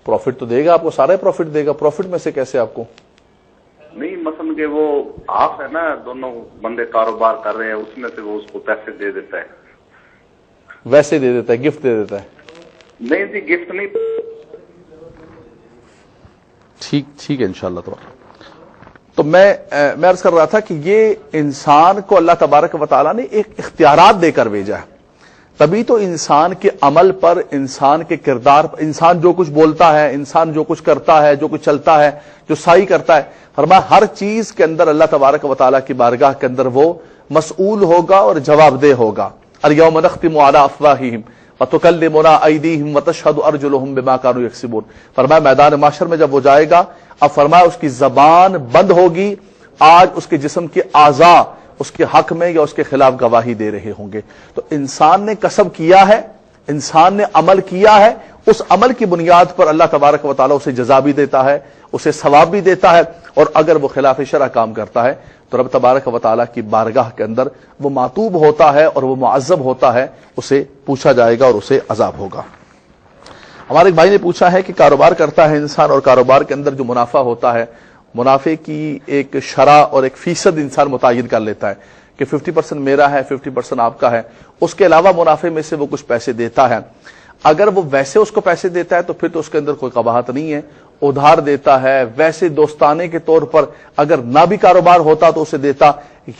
پروفٹ تو دے گا آپ کو، سارا پروفٹ دے گا. پروفٹ میں سے کیسے آپ کو؟ نہیں مثلا کہ وہ آپ ہے نا دونوں بندے کاروبار کر رہے ہیں، اس میں سے وہ اس کو پیسے دے دیتا ہے. ویسے دے دیتا ہے، گفٹ دے دیتا ہے؟ نہیں جی گفٹ نہیں. ٹھیک ہے انشاءاللہ. تو میں عرض کر رہا تھا کہ یہ انسان کو اللہ تبارک و تعالیٰ نے ایک اختیارات دے کر بھیجا ہے، تبھی تو انسان کے عمل پر، انسان کے کردار پر، انسان جو کچھ بولتا ہے، انسان جو کچھ کرتا ہے، جو کچھ چلتا ہے، جو سائی کرتا ہے، فرمایا ہر چیز کے اندر اللہ تبارک و تعالیٰ کی بارگاہ کے اندر وہ مسئول ہوگا اور جواب دہ ہوگا. الیوم نختم علی افواہہم وتکلمنا ایدیہم وتشہد ارجلہم بما کانوا یکسبون. فرمایا میدان محشر میں جب وہ جائے گا، اب فرمایا اس کی زبان بند ہوگی، آج اس کے جسم کے اعضاء اس کے حق میں یا اس کے خلاف گواہی دے رہے ہوں گے. تو انسان نے کسب کیا ہے، انسان نے عمل کیا ہے، اس عمل کی بنیاد پر اللہ تبارک و تعالیٰ اسے جزا بھی دیتا ہے، اسے ثواب بھی دیتا ہے. اور اگر وہ خلاف شرع کام کرتا ہے تو رب تبارک و تعالیٰ کی بارگاہ کے اندر وہ معتوب ہوتا ہے اور وہ معذب ہوتا ہے، اسے پوچھا جائے گا اور اسے عذاب ہوگا. ہمارے ایک بھائی نے پوچھا ہے کہ کاروبار کرتا ہے انسان اور کاروبار کے اندر جو منافع ہوتا ہے، منافع کی ایک شرح اور ایک فیصد انسان متعین کر لیتا ہے کہ 50% میرا ہے، 50% آپ کا ہے، اس کے علاوہ منافع میں سے وہ کچھ پیسے دیتا ہے. اگر وہ ویسے اس کو پیسے دیتا ہے تو پھر تو اس کے اندر کوئی قباحت نہیں ہے، ادھار دیتا ہے، ویسے دوستانے کے طور پر اگر نہ بھی کاروبار ہوتا تو اسے دیتا،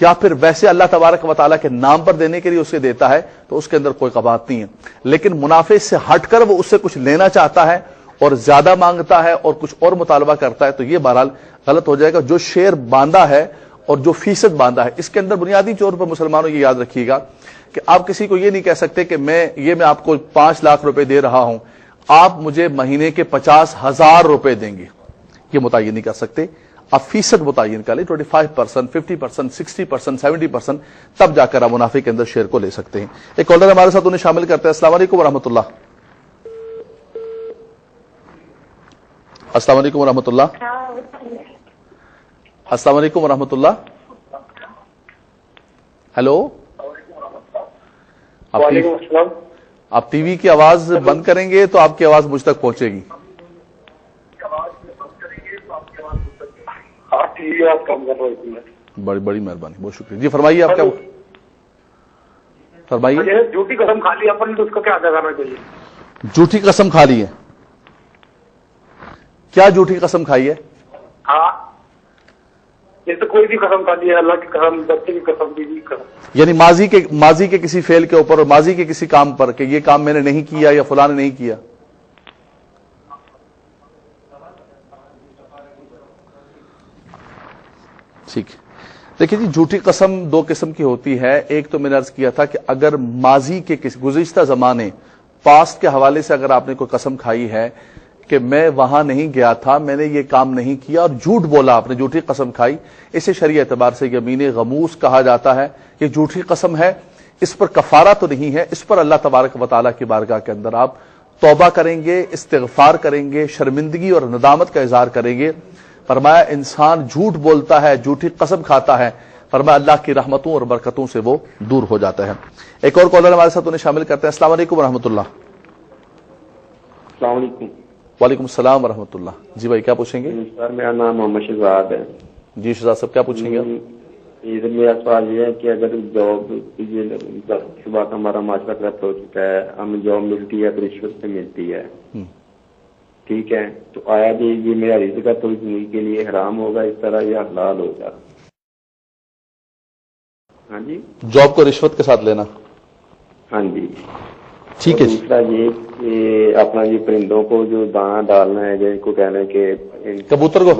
یا پھر ویسے اللہ تبارک و تعالیٰ کے نام پر دینے کے لیے اسے دیتا ہے، تو اس کے اندر کوئی قباحت نہیں ہے۔ لیکن منافع سے ہٹ کر وہ اس سے کچھ لینا چاہتا ہے اور زیادہ مانگتا ہے اور کچھ اور مطالبہ کرتا ہے، تو یہ بہرحال غلط ہو جائے گا۔ جو شیئر باندھا ہے اور جو فیصد باندھا ہے، اس کے اندر بنیادی طور پر مسلمانوں یہ یاد رکھیے گا کہ آپ کسی کو یہ نہیں کہہ سکتے کہ میں آپ کو 5 لاکھ روپے دے رہا ہوں، آپ مجھے مہینے کے 50,000 روپے دیں گے، یہ متعین نہیں کر سکتے۔ آپ فیصد متعین کر لیں، 25%، 50%، 60%، 70%، تب جا کر آپ منافع کے اندر شیئر کو لے سکتے ہیں۔ ایک کالر ہمارے ساتھ انہیں شامل کرتے ہیں۔ السلام علیکم ورحمۃ اللہ۔ السلام علیکم ورحمۃ اللہ۔ السلام علیکم ورحمۃ اللہ۔ ہیلو، وعلیکم السلام۔ آپ ٹی وی کی آواز بند کریں گے تو آپ کی آواز مجھ تک پہنچے گی۔ بڑی بڑی مہربانی، بہت شکریہ جی، فرمائیے آپ کیا فرمائیے۔ جھوٹی قسم کھا لی اپن تو اس کو کیا ادا کرنا چاہیے؟ جھوٹی قسم کھا لی ہے؟ کیا جھوٹی قسم کھائی ہے؟ ہاں، جیسے کوئی بھی قسم کھا لی ہے، اللہ کی قسم، بچے کی قسم، بیوی کی قسم، یعنی ماضی کے کسی فعل کے اوپر اور ماضی کے کسی کام پر کہ یہ کام میں نے نہیں کیا یا فلاں نے نہیں کیا۔ ٹھیک ہے، دیکھیے جی، جھوٹی قسم 2 قسم کی ہوتی ہے۔ ایک تو میں نے عرض کیا تھا کہ اگر ماضی کے گزشتہ زمانے، پاسٹ کے حوالے سے اگر آپ نے کوئی قسم کھائی ہے کہ میں وہاں نہیں گیا تھا، میں نے یہ کام نہیں کیا، اور جھوٹ بولا، آپ نے جھوٹی قسم کھائی، اسے شرعی اعتبار سے یمین غموس کہا جاتا ہے۔ یہ جھوٹی قسم ہے، اس پر کفارہ تو نہیں ہے، اس پر اللہ تبارک و تعالیٰ کی بارگاہ کے اندر آپ توبہ کریں گے، استغفار کریں گے، شرمندگی اور ندامت کا اظہار کریں گے۔ فرمایا انسان جھوٹ بولتا ہے، جھوٹی قسم کھاتا ہے، فرمایا اللہ کی رحمتوں اور برکتوں سے وہ دور ہو جاتا ہے۔ ایک اور کالر ہمارے ساتھ انہیں شامل کرتے ہیں۔ السلام علیکم ورحمۃ اللہ۔ السلام علیکم۔ وعلیکم السلام ورحمۃ اللہ۔ جی بھائی، کیا پوچھیں گے؟ سر میرا نام محمد شہزاد ہے۔ جی شہزاد صاحب، کیا پوچھیں گے؟ میرا سوال یہ ہے کہ اگر جاب، یہ بات ہمارا معاشرہ رفت ہو چکا ہے، ہمیں جاب ملتی ہے تو رشوت سے ملتی ہے، ٹھیک ہے، تو آیا جی یہ میرا رزق ہے تو زندگی کے لیے حرام ہوگا اس طرح یا حلال ہوگا؟ ہاں جی، جاب کو رشوت کے ساتھ لینا؟ ہاں جی، ٹھیک ہے۔ دوسرا یہ کہ اپنا یہ پرندوں کو جو دانا ڈالنا ہے، جن کو کہنا ہے کہ کبوتر کو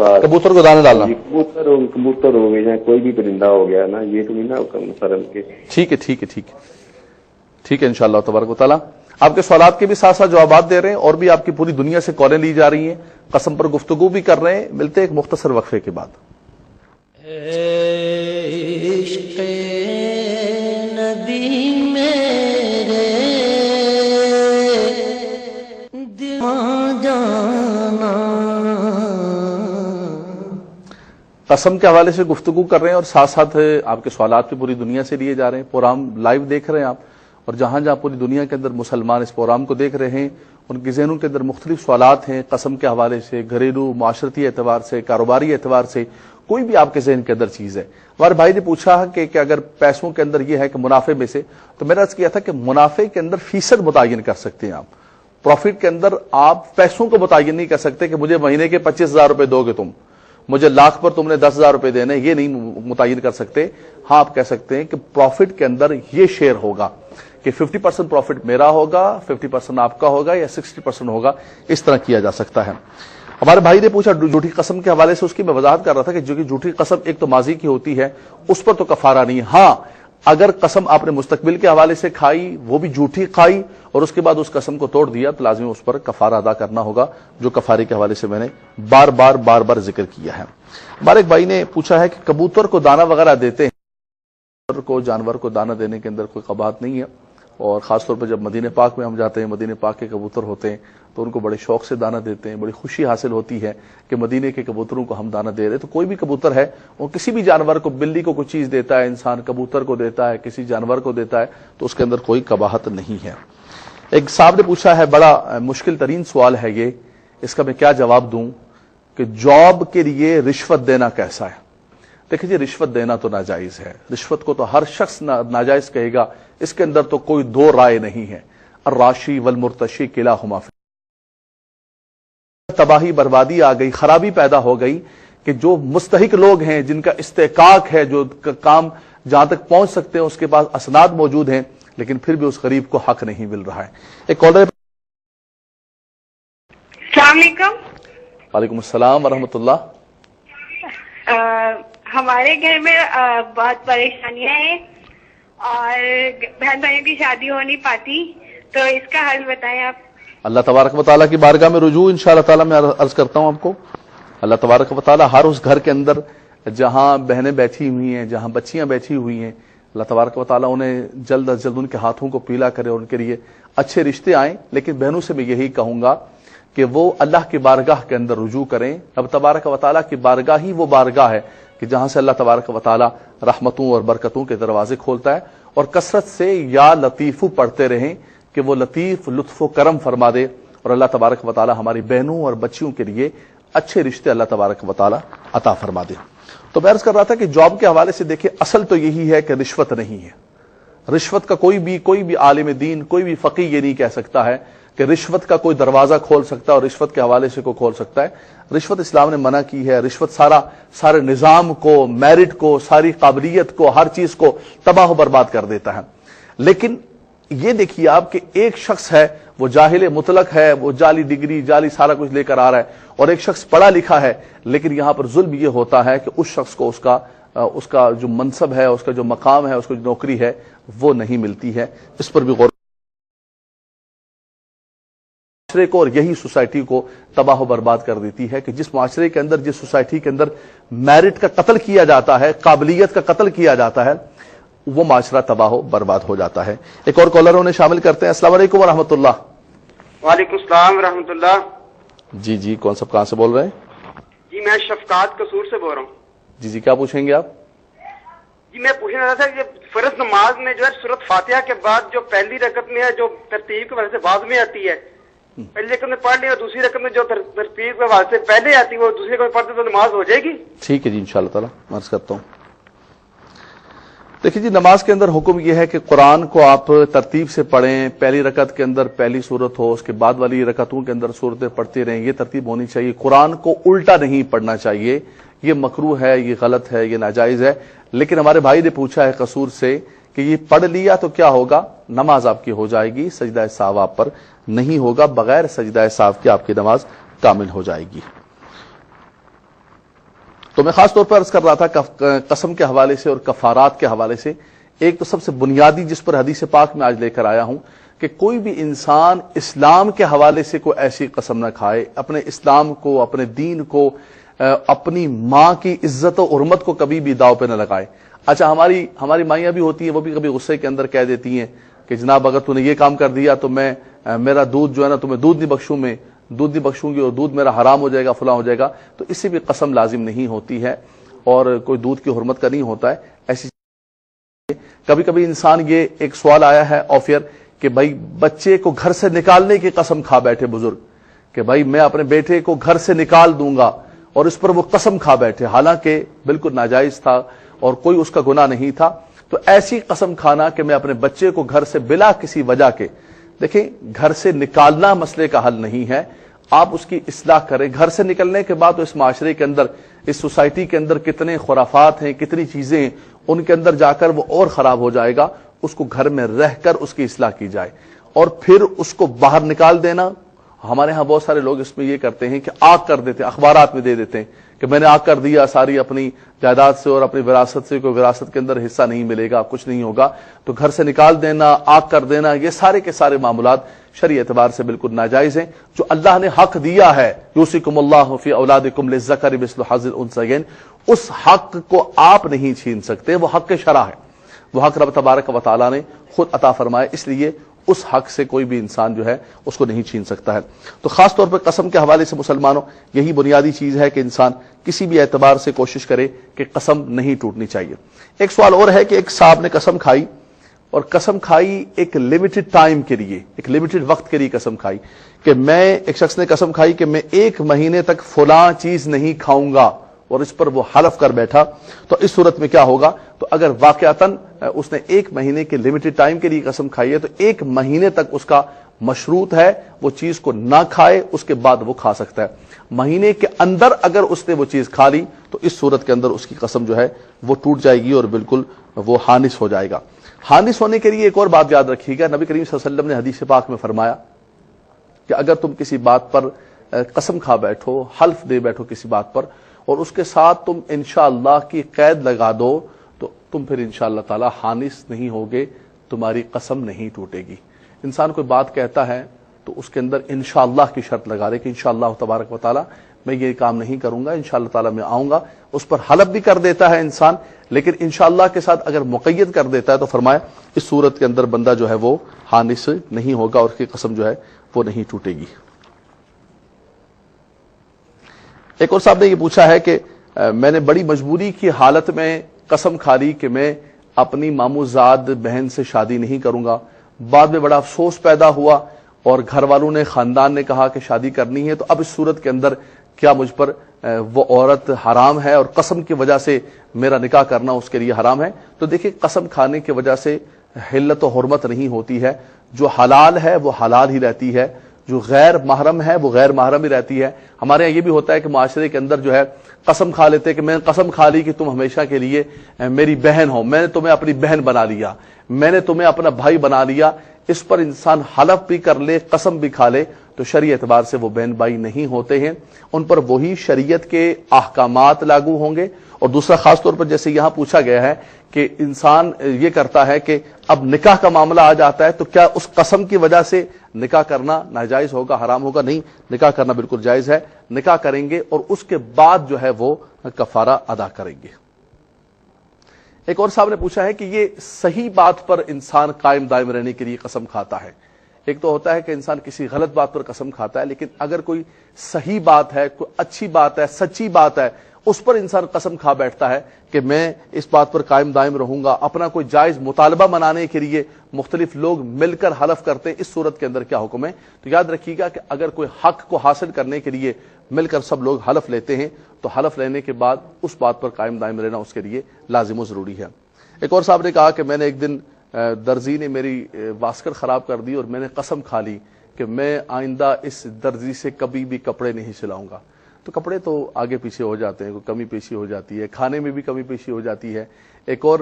دانا ڈالنا، کبوتر ہو گئے یا کوئی بھی پرندہ ہو گیا نا، یہ تو نہیں نا محترم کے؟ ٹھیک ہے ٹھیک ہے ٹھیک ہے ٹھیک ہے، انشاءاللہ تبارک و تعالیٰ آپ کے سوالات کے بھی ساتھ ساتھ جوابات دے رہے ہیں، اور بھی آپ کی پوری دنیا سے کالیں لی جا رہی ہیں، قسم پر گفتگو بھی کر رہے ہیں۔ ملتے ایک مختصر وقفے کے بعد۔ عشق نبی میرے دل جانا، قسم کے حوالے سے گفتگو کر رہے ہیں اور ساتھ ساتھ آپ کے سوالات بھی پوری دنیا سے لیے جا رہے ہیں۔ پروگرام لائیو دیکھ رہے ہیں آپ، اور جہاں جہاں پوری دنیا کے اندر مسلمان اس پروگرام کو دیکھ رہے ہیں، ان کے ذہنوں کے اندر مختلف سوالات ہیں قسم کے حوالے سے، گھریلو معاشرتی اعتبار سے، کاروباری اعتبار سے، کوئی بھی آپ کے ذہن کے اندر چیز ہے۔ ہمارے بھائی نے پوچھا کہ اگر پیسوں کے اندر یہ ہے کہ منافع میں سے، تو میں نے عرض کیا تھا کہ منافع کے اندر فیصد متعین کر سکتے ہیں آپ، پروفٹ کے اندر آپ پیسوں کو متعین نہیں کر سکتے کہ مجھے مہینے کے 25,000 روپے دو گے تم، مجھے لاکھ پر تم نے 10,000 روپے دینے، یہ نہیں متعین کر سکتے۔ ہاں آپ کہہ سکتے ہیں کہ پروفٹ کے اندر یہ شیئر ہوگا کہ 50% پروفٹ میرا ہوگا، 50% آپ کا ہوگا، یا 60% ہوگا، اس طرح کیا جا سکتا ہے۔ ہمارے بھائی نے پوچھا جھوٹی قسم کے حوالے سے، اس کی میں وضاحت کر رہا تھا کہ جو کہ جھوٹی قسم ایک تو ماضی کی ہوتی ہے، اس پر تو کفارہ نہیں۔ ہاں اگر قسم آپ نے مستقبل کے حوالے سے کھائی، وہ بھی جھوٹی کھائی، اور اس کے بعد اس قسم کو توڑ دیا، تو لازمی اس پر کفارہ ادا کرنا ہوگا، جو کفارے کے حوالے سے میں نے بار بار ذکر کیا ہے۔ ہمارے ایک بھائی نے پوچھا ہے کہ کبوتر کو دانہ وغیرہ دیتے ہیں، کبوتر کو، جانور کو دانہ دینے کے اندر کوئی قباحت نہیں ہے، اور خاص طور پر جب مدینہ پاک میں ہم جاتے ہیں، مدینہ پاک کے کبوتر ہوتے ہیں تو ان کو بڑے شوق سے دانہ دیتے ہیں، بڑی خوشی حاصل ہوتی ہے کہ مدینے کے کبوتروں کو ہم دانہ دے رہے ہیں۔ تو کوئی بھی کبوتر ہے، وہ کسی بھی جانور کو، بلی کو کوئی چیز دیتا ہے، انسان کبوتر کو دیتا ہے، کسی جانور کو دیتا ہے، تو اس کے اندر کوئی قباحت نہیں ہے۔ ایک صاحب نے پوچھا ہے، بڑا مشکل ترین سوال ہے یہ، اس کا میں کیا جواب دوں کہ جاب کے لیے رشوت دینا کیسا ہے؟ دیکھیں جی، رشوت دینا تو ناجائز ہے، رشوت کو تو ہر شخص ناجائز کہے گا، اس کے اندر تو کوئی دو رائے نہیں ہے۔ الراشی والمرتشی کلاہما تباہی بربادی آ گئی، خرابی پیدا ہو گئی کہ جو مستحق لوگ ہیں، جن کا استحقاق ہے، جو کام جہاں تک پہنچ سکتے ہیں اس کے پاس اسناد موجود ہیں، لیکن پھر بھی اس غریب کو حق نہیں مل رہا ہے. ایک کالر. السلام علیکم. وعلیکم السلام ورحمۃ اللہ. ہمارے گھر میں بہت پریشانیاں ہیں اور بہن بھائیوں کی شادی ہو نہیں پاتی، تو اس کا حل بتائیں آپ. اللہ تبارک و تعالیٰ کی بارگاہ میں رجوع انشاءاللہ تعالیٰ میں عرض کرتا ہوں آپ کو. اللہ تبارک و تعالیٰ ہر اس گھر کے اندر جہاں بہنیں بیٹھی ہوئی ہیں، جہاں بچیاں بیٹھی ہوئی ہیں، اللہ تبارک و تعالیٰ انہیں جلد از جلد ان کے ہاتھوں کو پیلا کرے اور ان کے لیے اچھے رشتے آئیں. لیکن بہنوں سے میں یہی کہوں گا کہ وہ اللہ کی بارگاہ کے اندر رجوع کریں. اب تبارک و تعالیٰ کی بارگاہ ہی وہ بارگاہ ہے کہ جہاں سے اللہ تبارک و تعالیٰ رحمتوں اور برکتوں کے دروازے کھولتا ہے. اور کثرت سے یا لطیف پڑھتے رہیں کہ وہ لطیف لطف و کرم فرما دے اور اللہ تبارک و تعالیٰ ہماری بہنوں اور بچیوں کے لیے اچھے رشتے اللہ تبارک و تعالیٰ عطا فرما دے. تو میں عرض کر رہا تھا کہ جاب کے حوالے سے دیکھیں، اصل تو یہی ہے کہ رشوت نہیں ہے. رشوت کا کوئی بھی عالم دین، کوئی بھی فقیہ یہ نہیں کہہ سکتا ہے کہ رشوت کا کوئی دروازہ کھول سکتا ہے اور رشوت کے حوالے سے کوئی کھول سکتا ہے. رشوت اسلام نے منع کی ہے. رشوت سارے نظام کو، میرٹ کو، ساری قابلیت کو، ہر چیز کو تباہ و برباد کر دیتا ہے. لیکن یہ دیکھیے آپ کہ ایک شخص ہے وہ جاہل مطلق ہے، وہ جعلی ڈگری، جعلی سارا کچھ لے کر آ رہا ہے، اور ایک شخص پڑھا لکھا ہے، لیکن یہاں پر ظلم یہ ہوتا ہے کہ اس شخص کو اس کا جو منصب ہے، اس کا جو مقام ہے، اس کو جو نوکری ہے وہ نہیں ملتی ہے. اس پر بھی غور معاشرے کو اور یہی سوسائٹی کو تباہ و برباد کر دیتی ہے کہ جس معاشرے کے اندر، جس سوسائٹی کے اندر میرٹ کا قتل کیا جاتا ہے، قابلیت کا قتل کیا جاتا ہے، وہ معاشرہ تباہ و برباد ہو جاتا ہے. ایک اور کالر انہیں شامل کرتے ہیں. السلام علیکم ورحمۃ اللہ. وعلیکم السلام ورحمۃ اللہ. جی کون صاحب کہاں سے بول رہے ہیں؟ جی میں شفقات قصور سے بول رہا ہوں. جی کیا پوچھیں گے آپ؟ جی میں پوچھنا چاہتا تھا کہ فرض نماز میں جو ہے سورۃ فاتحہ کے بعد جو پہلی رکعت میں ہے، جو ترتیب کی وجہ سے بعد میں آتی ہے، پہلی رکعت میں پڑھ لی اور دوسری رکعت میں جو ترتیب کے وجہ سے پہلے آتی ہے وہ دوسری رکعت میں پڑھتے تو نماز ہو جائے گی؟ ٹھیک ہے جی، انشاءاللہ تعالیٰ عرض کرتا ہوں. دیکھیے جی، نماز کے اندر حکم یہ ہے کہ قرآن کو آپ ترتیب سے پڑھیں. پہلی رکعت کے اندر پہلی سورت ہو، اس کے بعد والی رکعتوں کے اندر سورتیں پڑھتے رہیں، یہ ترتیب ہونی چاہیے. قرآن کو الٹا نہیں پڑھنا چاہیے. یہ مکروہ ہے، یہ غلط ہے، یہ ناجائز ہے. لیکن ہمارے بھائی نے پوچھا ہے قصور سے کہ یہ پڑھ لیا تو کیا ہوگا؟ نماز آپ کی ہو جائے گی، سجدہ سہو آپ پر نہیں ہوگا. بغیر سجدہ سہو کے آپ کی نماز کامل ہو جائے گی. تو میں خاص طور پر عرض کر رہا تھا قسم کے حوالے سے اور کفارات کے حوالے سے. ایک تو سب سے بنیادی جس پر حدیث پاک میں آج لے کر آیا ہوں کہ کوئی بھی انسان اسلام کے حوالے سے کوئی ایسی قسم نہ کھائے، اپنے اسلام کو، اپنے دین کو، اپنی ماں کی عزت و حرمت کو کبھی بھی داؤ پہ نہ لگائے. اچھا ہماری مائیاں بھی ہوتی ہیں، وہ بھی کبھی غصے کے اندر کہہ دیتی ہیں کہ جناب اگر تو نے یہ کام کر دیا تو میں میرا دودھ جو ہے نا تمہیں دودھ نہیں بخشوں گی اور دودھ میرا حرام ہو جائے گا، فلاں ہو جائے گا. تو اس سے بھی قسم لازم نہیں ہوتی ہے اور کوئی دودھ کی حرمت کا نہیں ہوتا ہے. ایسی کبھی کبھی انسان، یہ ایک سوال آیا ہے آفیئر کہ بھائی بچے کو گھر سے نکالنے کی قسم کھا بیٹھے بزرگ کہ بھائی میں اپنے بیٹے کو گھر سے نکال دوں گا، اور اس پر وہ قسم کھا بیٹھے، حالانکہ بالکل ناجائز تھا اور کوئی اس کا گناہ نہیں تھا. تو ایسی قسم کھانا کہ میں اپنے بچے کو گھر سے بلا کسی وجہ کے، دیکھیں گھر سے نکالنا مسئلے کا حل نہیں ہے. آپ اس کی اصلاح کریں. گھر سے نکلنے کے بعد تو اس معاشرے کے اندر، اس سوسائٹی کے اندر کتنے خرافات ہیں، کتنی چیزیں ہیں، ان کے اندر جا کر وہ اور خراب ہو جائے گا. اس کو گھر میں رہ کر اس کی اصلاح کی جائے اور پھر اس کو باہر نکال دینا. ہمارے ہاں بہت سارے لوگ اس میں یہ کرتے ہیں کہ آگ کر دیتے ہیں، اخبارات میں دے دیتے ہیں کہ میں نے آگ کر دیا ساری اپنی جائیداد سے اور اپنی وراثت سے، کوئی وراثت کے اندر حصہ نہیں ملے گا، کچھ نہیں ہوگا. تو گھر سے نکال دینا، آگ کر دینا، یہ سارے کے سارے معاملات شرعی اعتبار سے بالکل ناجائز ہیں. جو اللہ نے حق دیا ہے، یوصیکم اللہ فی اولادکم للذکر مثل حظ الانثیین، اس حق کو آپ نہیں چھین سکتے. وہ حق شرع ہے، وہ حق رب تبارک و تعالیٰ نے خود عطا فرمائے، اس لیے اس حق سے کوئی بھی انسان جو ہے اس کو نہیں چھین سکتا ہے. تو خاص طور پر قسم کے حوالے سے مسلمانوں یہی بنیادی چیز ہے کہ انسان کسی بھی اعتبار سے کوشش کرے کہ قسم نہیں ٹوٹنی چاہیے. ایک سوال اور ہے کہ ایک صاحب نے قسم کھائی اور قسم کھائی ایک لمیٹڈ ٹائم کے لیے، ایک لمیٹڈ وقت کے لیے قسم کھائی کہ ایک شخص نے قسم کھائی کہ میں 1 مہینے تک فلاں چیز نہیں کھاؤں گا، اور اس پر وہ حلف کر بیٹھا. تو اس صورت میں کیا ہوگا؟ تو اگر واقعتاً اس نے 1 مہینے کے لمیٹڈ ٹائم کے لیے قسم کھائی ہے تو 1 مہینے تک اس کا مشروط ہے وہ چیز کو نہ کھائے، اس کے بعد وہ کھا سکتا ہے۔ مہینے کے اندر اگر اس نے وہ چیز کھا لی تو اس صورت کے اندر اس کی قسم جو ہے وہ ٹوٹ جائے گی اور بالکل وہ حانث ہو جائے گا۔ حانث ہونے کے لیے ایک اور بات یاد رکھیے گا، نبی کریم صلی اللہ علیہ وسلم نے حدیث پاک میں فرمایا کہ اگر تم کسی بات پر قسم کھا بیٹھو، حلف دے بیٹھو کسی بات پر، اور اس کے ساتھ تم انشاءاللہ کی قید لگا دو تو تم پھر انشاءاللہ تعالی حانث نہیں ہوگے، تمہاری قسم نہیں ٹوٹے گی۔ انسان کوئی بات کہتا ہے تو اس کے اندر انشاءاللہ کی شرط لگا رہے کہ انشاءاللہ تبارک و تعالی میں یہ کام نہیں کروں گا، انشاءاللہ تعالی میں آؤں گا، اس پر حلف بھی کر دیتا ہے انسان، لیکن انشاءاللہ کے ساتھ اگر مقید کر دیتا ہے تو فرمایا اس صورت کے اندر بندہ جو ہے وہ حانث نہیں ہوگا اور اس کی قسم جو ہے وہ نہیں ٹوٹے گی۔ ایک اور صاحب نے یہ پوچھا ہے کہ میں نے بڑی مجبوری کی حالت میں قسم کھا لی کہ میں اپنی ماموں زاد بہن سے شادی نہیں کروں گا، بعد میں بڑا افسوس پیدا ہوا اور گھر والوں نے، خاندان نے کہا کہ شادی کرنی ہے، تو اب اس صورت کے اندر کیا مجھ پر وہ عورت حرام ہے اور قسم کی وجہ سے میرا نکاح کرنا اس کے لیے حرام ہے؟ تو دیکھیں، قسم کھانے کی وجہ سے حلت و حرمت نہیں ہوتی ہے، جو حلال ہے وہ حلال ہی رہتی ہے، جو غیر محرم ہے وہ غیر محرم ہی رہتی ہے۔ ہمارے یہاں یہ بھی ہوتا ہے کہ معاشرے کے اندر جو ہے قسم کھا لیتے کہ میں نے قسم کھا لی کہ تم ہمیشہ کے لیے میری بہن ہو، میں نے تمہیں اپنی بہن بنا لیا، میں نے تمہیں اپنا بھائی بنا لیا۔ اس پر انسان حلف بھی کر لے، قسم بھی کھا لے تو شرعی اعتبار سے وہ بہن بھائی نہیں ہوتے ہیں، ان پر وہی شریعت کے احکامات لاگو ہوں گے۔ اور دوسرا خاص طور پر جیسے یہاں پوچھا گیا ہے کہ انسان یہ کرتا ہے کہ اب نکاح کا معاملہ آ جاتا ہے تو کیا اس قسم کی وجہ سے نکاح کرنا ناجائز ہوگا، حرام ہوگا؟ نہیں، نکاح کرنا بالکل جائز ہے، نکاح کریں گے اور اس کے بعد جو ہے وہ کفارہ ادا کریں گے۔ ایک اور صاحب نے پوچھا ہے کہ یہ صحیح بات پر انسان قائم دائم رہنے کے لیے قسم کھاتا ہے۔ ایک تو ہوتا ہے کہ انسان کسی غلط بات پر قسم کھاتا ہے، لیکن اگر کوئی صحیح بات ہے، کوئی اچھی بات ہے، سچی بات ہے، اس پر انسان قسم کھا بیٹھتا ہے کہ میں اس بات پر قائم دائم رہوں گا، اپنا کوئی جائز مطالبہ منانے کے لیے مختلف لوگ مل کر حلف کرتے ہیں، اس صورت کے اندر کیا حکم ہے؟ تو یاد رکھیے گا کہ اگر کوئی حق کو حاصل کرنے کے لیے مل کر سب لوگ حلف لیتے ہیں تو حلف لینے کے بعد اس بات پر قائم دائم رہنا اس کے لیے لازم و ضروری ہے۔ ایک اور صاحب نے کہا کہ میں نے ایک دن درزی نے میری واسکٹ خراب کر دی اور میں نے قسم کھا لی کہ میں آئندہ اس درزی سے کبھی بھی کپڑے نہیں سلاؤں گا۔ تو کپڑے تو آگے پیچھے ہو جاتے ہیں، کوئی کمی پیشی ہو جاتی ہے، کھانے میں بھی کمی پیشی ہو جاتی ہے۔ ایک اور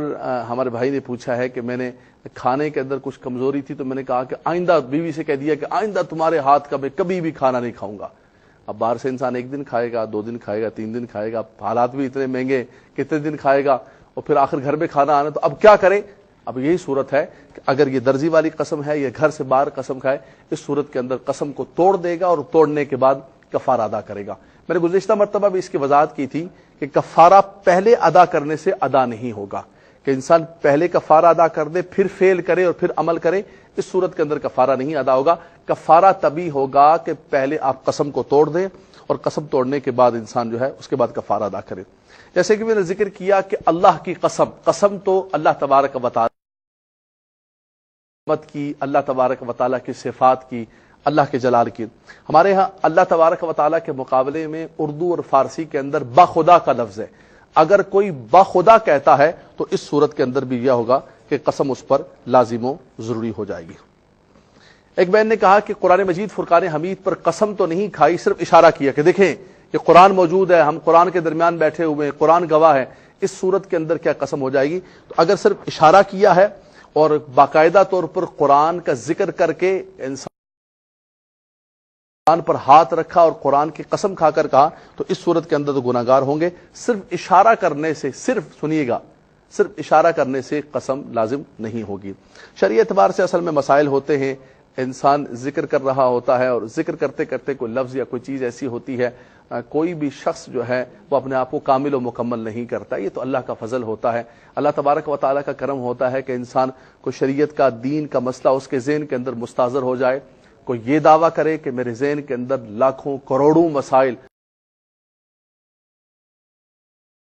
ہمارے بھائی نے پوچھا ہے کہ میں نے کھانے کے اندر کچھ کمزوری تھی تو میں نے کہا کہ آئندہ بیوی سے کہہ دیا کہ آئندہ تمہارے ہاتھ کا میں کبھی بھی کھانا نہیں کھاؤں گا۔ اب باہر سے انسان ایک دن کھائے گا، 2 دن کھائے گا، 3 دن کھائے گا، حالات بھی اتنے مہنگے، کتنے دن کھائے گا، اور پھر آخر گھر میں کھانا آنا، تو اب کیا کرے؟ اب یہی صورت ہے کہ اگر یہ درزی والی قسم ہے یا گھر سے باہر قسم کھائے، اس صورت کے اندر قسم کو توڑ دے گا اور توڑنے کے بعد کفارہ ادا کرے گا۔ میں نے گزشتہ مرتبہ بھی اس کی وضاحت کی تھی کہ کفارہ پہلے ادا کرنے سے ادا نہیں ہوگا، کہ انسان پہلے کفارہ ادا کر دے پھر فیل کرے اور پھر عمل کرے، اس صورت کے اندر کفارہ نہیں ادا ہوگا۔ کفارہ تبھی ہوگا کہ پہلے آپ قسم کو توڑ دیں اور قسم توڑنے کے بعد انسان جو ہے اس کے بعد کفارہ ادا کرے۔ جیسے کہ میں نے ذکر کیا کہ اللہ کی قسم تو اللہ تبارک و تعالی کی، اللہ تبارک و تعالی کی صفات کی، اللہ کے جلال کی۔ ہمارے ہاں اللہ تبارک و تعالی کے مقابلے میں اردو اور فارسی کے اندر بخدا کا لفظ ہے۔ اگر کوئی بخدا کہتا ہے تو اس صورت کے اندر بھی یہ ہوگا کہ قسم اس پر لازم و ضروری ہو جائے گی۔ ایک بہن نے کہا کہ قرآن مجید فرقان حمید پر قسم تو نہیں کھائی، صرف اشارہ کیا کہ دیکھیں کہ قرآن موجود ہے، ہم قرآن کے درمیان بیٹھے ہوئے ہیں، قرآن گواہ ہے، اس صورت کے اندر کیا قسم ہو جائے گی؟ تو اگر صرف اشارہ کیا ہے اور باقاعدہ طور پر قرآن کا ذکر کر کے انسان قرآن پر ہاتھ رکھا اور قرآن کی قسم کھا کر کہا تو اس صورت کے اندر تو گناہ گار ہوں گے۔ صرف اشارہ کرنے سے، صرف سنیے گا، صرف اشارہ کرنے سے قسم لازم نہیں ہوگی۔ شرعی اعتبار سے اصل میں مسائل ہوتے ہیں، انسان ذکر کر رہا ہوتا ہے اور ذکر کرتے کرتے کوئی لفظ یا کوئی چیز ایسی ہوتی ہے، کوئی بھی شخص جو ہے وہ اپنے آپ کو کامل و مکمل نہیں کرتا، یہ تو اللہ کا فضل ہوتا ہے، اللہ تبارک و تعالیٰ کا کرم ہوتا ہے کہ انسان کو شریعت کا، دین کا مسئلہ اس کے ذہن کے اندر مستحضر ہو جائے، کوئی یہ دعویٰ کرے کہ میرے ذہن کے اندر لاکھوں کروڑوں مسائل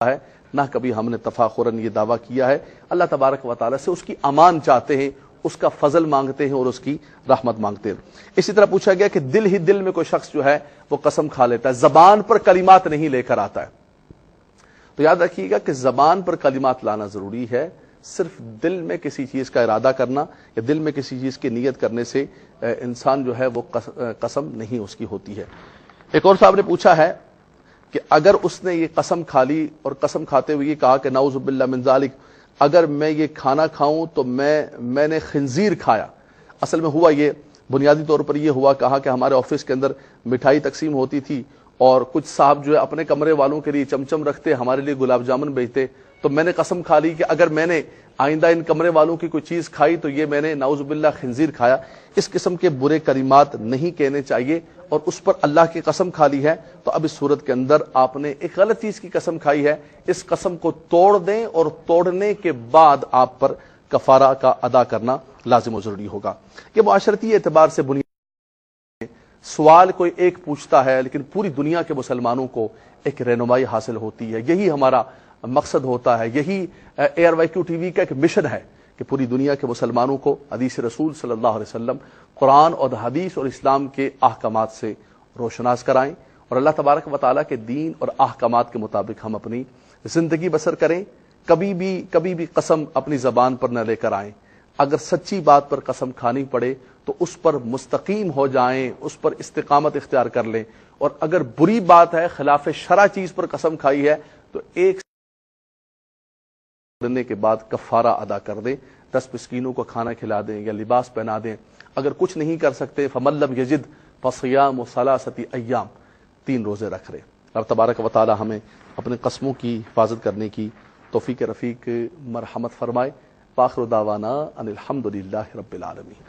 ہے، نہ کبھی ہم نے تفاخراً یہ دعویٰ کیا ہے۔ اللہ تبارک و تعالیٰ سے اس کی امان چاہتے ہیں، اس کا فضل مانگتے ہیں اور اس کی رحمت مانگتے ہیں۔ اسی طرح پوچھا گیا کہ دل ہی دل میں کوئی شخص جو ہے وہ قسم کھا لیتا ہے، زبان پر کلمات نہیں لے کر آتا ہے، تو یاد رکھیے گا کہ زبان پر کلمات لانا ضروری ہے، صرف دل میں کسی چیز کا ارادہ کرنا یا دل میں کسی چیز کی نیت کرنے سے انسان جو ہے وہ قسم نہیں اس کی ہوتی ہے۔ ایک اور صاحب نے پوچھا ہے کہ اگر اس نے یہ قسم کھا لی اور قسم کھاتے ہوئے یہ کہا کہ نعوذ باللہ من ذالک، اگر میں یہ کھانا کھاؤں تو میں نے خنزیر کھایا۔ اصل میں ہوا یہ، بنیادی طور پر یہ ہوا، کہا کہ ہمارے آفس کے اندر مٹھائی تقسیم ہوتی تھی اور کچھ صاحب جو ہے اپنے کمرے والوں کے لیے چمچم رکھتے، ہمارے لیے گلاب جامن بھیجتے، تو میں نے قسم کھا لی کہ اگر میں نے آئندہ ان کمرے والوں کی کوئی چیز کھائی تو یہ میں نے نعوذ باللہ خنزیر کھایا۔ اس قسم کے برے کلمات نہیں کہنے چاہیے، اور اس پر اللہ کی قسم کھا لی ہے تو اب اس صورت کے اندر آپ نے ایک غلط چیز کی قسم کھائی ہے، اس قسم کو توڑ دیں اور توڑنے کے بعد آپ پر کفارہ کا ادا کرنا لازم و ضروری ہوگا۔ یہ معاشرتی اعتبار سے بنیاد سوال کوئی ایک پوچھتا ہے لیکن پوری دنیا کے مسلمانوں کو ایک رہنمائی حاصل ہوتی ہے، یہی ہمارا مقصد ہوتا ہے، یہی ARYQ TV کا ایک مشن ہے کہ پوری دنیا کے مسلمانوں کو حدیث رسول صلی اللہ علیہ وسلم، قرآن اور حدیث اور اسلام کے احکامات سے روشناس کرائیں اور اللہ تبارک و تعالیٰ کے دین اور احکامات کے مطابق ہم اپنی زندگی بسر کریں۔ کبھی بھی قسم اپنی زبان پر نہ لے کر آئیں، اگر سچی بات پر قسم کھانی پڑے تو اس پر مستقیم ہو جائیں، اس پر استقامت اختیار کر لیں، اور اگر بری بات ہے، خلاف شرع چیز پر قسم کھائی ہے تو ایک کرنے کے بعد کفارہ ادا کر دیں، 10 مسکینوں کو کھانا کھلا دیں یا لباس پہنا دیں۔ اگر کچھ نہیں کر سکتے فمن لم یجد فصیام ثلاثۃ ایام، 3 روزے رکھ رہے۔ اللہ تبارک و تعالی ہمیں اپنے قسموں کی حفاظت کرنے کی توفیق رفیق مرحمت فرمائے۔ وآخر دعوانا ان الحمد للہ رب العالمین۔